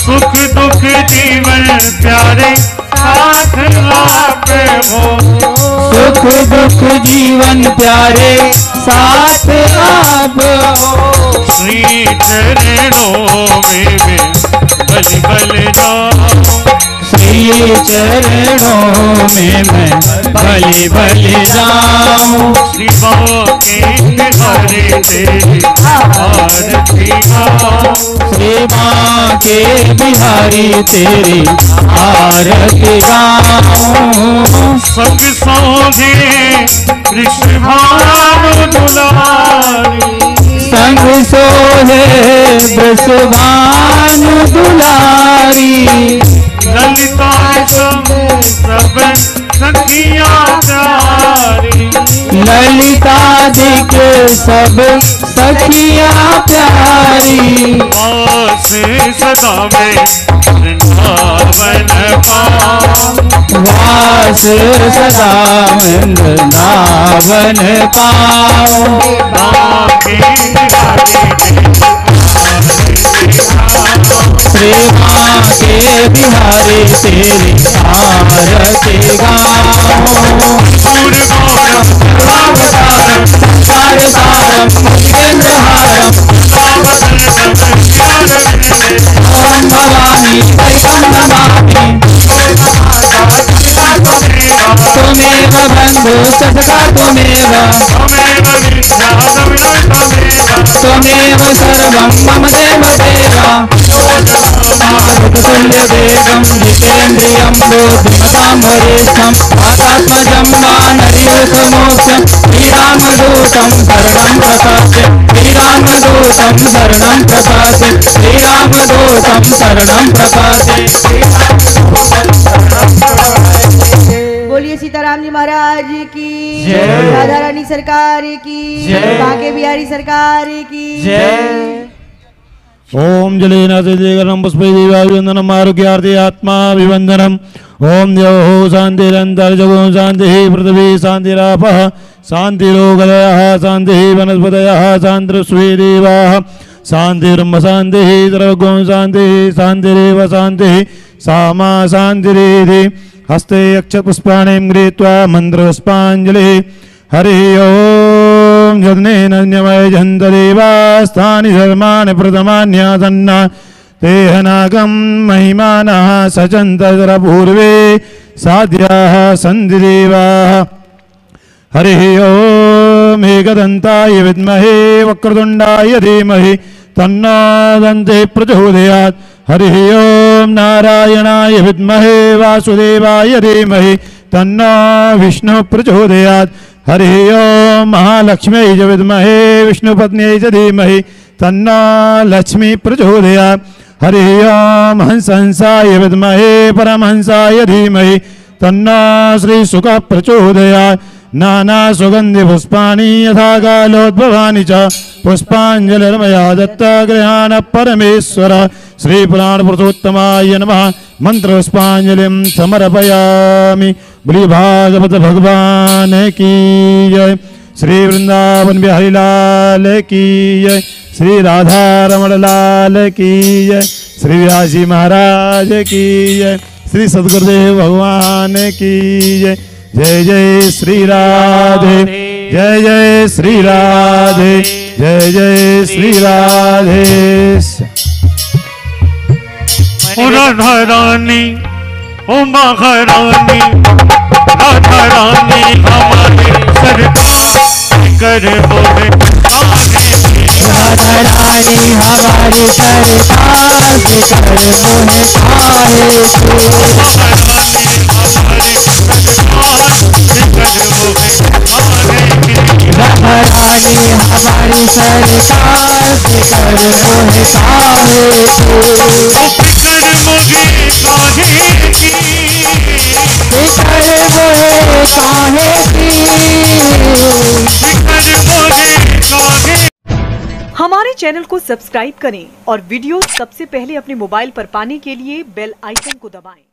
सुख दुख जीवन प्यारे साथ आप हो। सुख दुख जीवन प्यारे साथ आप हो। श्री चरणों में बलि बलि जाऊं। श्री चरणों में मैं बलि बलि जाऊं। श्री बांके बिहारी तेरी आरती गाऊं। श्री बांके बिहारी तेरी आरती गाऊं। संग सोधे कृष्ण भानु दुलारी। संग सोहे वृषभानु दुलारी। ललिता सब सखियां प्यारी। ललिता दिक सब सखियां प्यारी। वास सदा में वृंदावन पाऊं। वास सदा वृंदावन पाऊं। बांके श्री बांके बिहारी तेरी आरती गाऊं। पूर्वोरम संसार सारम मुकेन्द्रहारम। ओम भवानी दैवं नमामि। त्वमेव बन्धु सखा त्वमेव। त्वमेव सर्वं मम देव देव। तुल्य देवं जितेन्द्रियं बुद्धिमतां वरिष्ठं। आत्मजं वानरयूथमोक्षं। श्रीरामदूतं शरणं प्रपद्ये। श्रीरामदूतं शरणं प्रपद्ये। श्रीरामदूतं शरणं प्रपद्ये। बोलिए सीताराम जी महाराज की जय। राधा रानी सरकार की जय। बांके बिहारी सरकार की जय। ओम जलेनाथम पुष्पैवाभिवंदनम आरोग्यार्थे आत्माभिवंदनम। ओम द्यौः शान्तिरन्तरिक्षगो शान्तिः पृथिवी शान्तिरापः शान्तिरोगदयः शान्तिः वनस्पतयः शान्तिर्स्वेदेवाः शान्तिर्ब्रह्म शान्तिः सर्वगो शान्तिः शान्तिरेव शान्तिः सामा शान्तिरेधि। हस्ते अक्षपुष्पाणिं गृहीत्वा मन्त्रपुष्पाञ्जलिः। हरि ओम जनेनन्यमय जन्तदेवास्तानि धर्माणि प्रथमान्यासन्ना तेहनागं महिमानः सचन्तरपूर्वे साध्याः सन्ति देवाः। हरि ओम एकदन्ताय विद्महे वक्रतुण्डाय धीमहि तन्नो दन्तिः प्रचोदयात्। हरि ओम नारायणाय विद्महे वासुदेवाय धीमहि तन्नो विष्णुः प्रचोदयात्। हरि ओम महालक्ष्म्यै च विद्महे विष्णुपत्न्यै च धीमहि तन्नो लक्ष्मी प्रचोदयात्। हरि ओम हंसाय विद्महे परमहंसाय धीमहि तन्नो श्रीशुकः प्रचोदयात्। नाना सुगंधि पुष्पाणि यथा कालोद्भवानि च पुष्पाञ्जलिर्मया दत्ता गृहाण परमेश्वर। श्री पुराण पुरुषोत्तमाय नमः। मंत्र पुष्पाञ्जलिं समर्पयामि। बोलिए भागवत भगवान की जय। श्री वृंदावन बिहारी लाल की जय। श्री राधा रमण लाल की जय। श्री व्यासी महाराज की जय। श्री सद्गुरुदेव भगवान की जय। जय जय श्री राधे। जय जय श्री राधे। जय जय श्री राधे। राधा रानी ओ महारानी राधा रानी हमारे सरकार कर बोले राधा रानी हमारी सरकार कर मोहे राधा रानी हमारी सरकार कर मोहे फिकर मुझे काहे की फिकर मोहे काहे की। फिकर मोहे काहे। हमारे चैनल को सब्सक्राइब करें और वीडियो सबसे पहले अपने मोबाइल पर पाने के लिए बेल आइकन को दबाएं।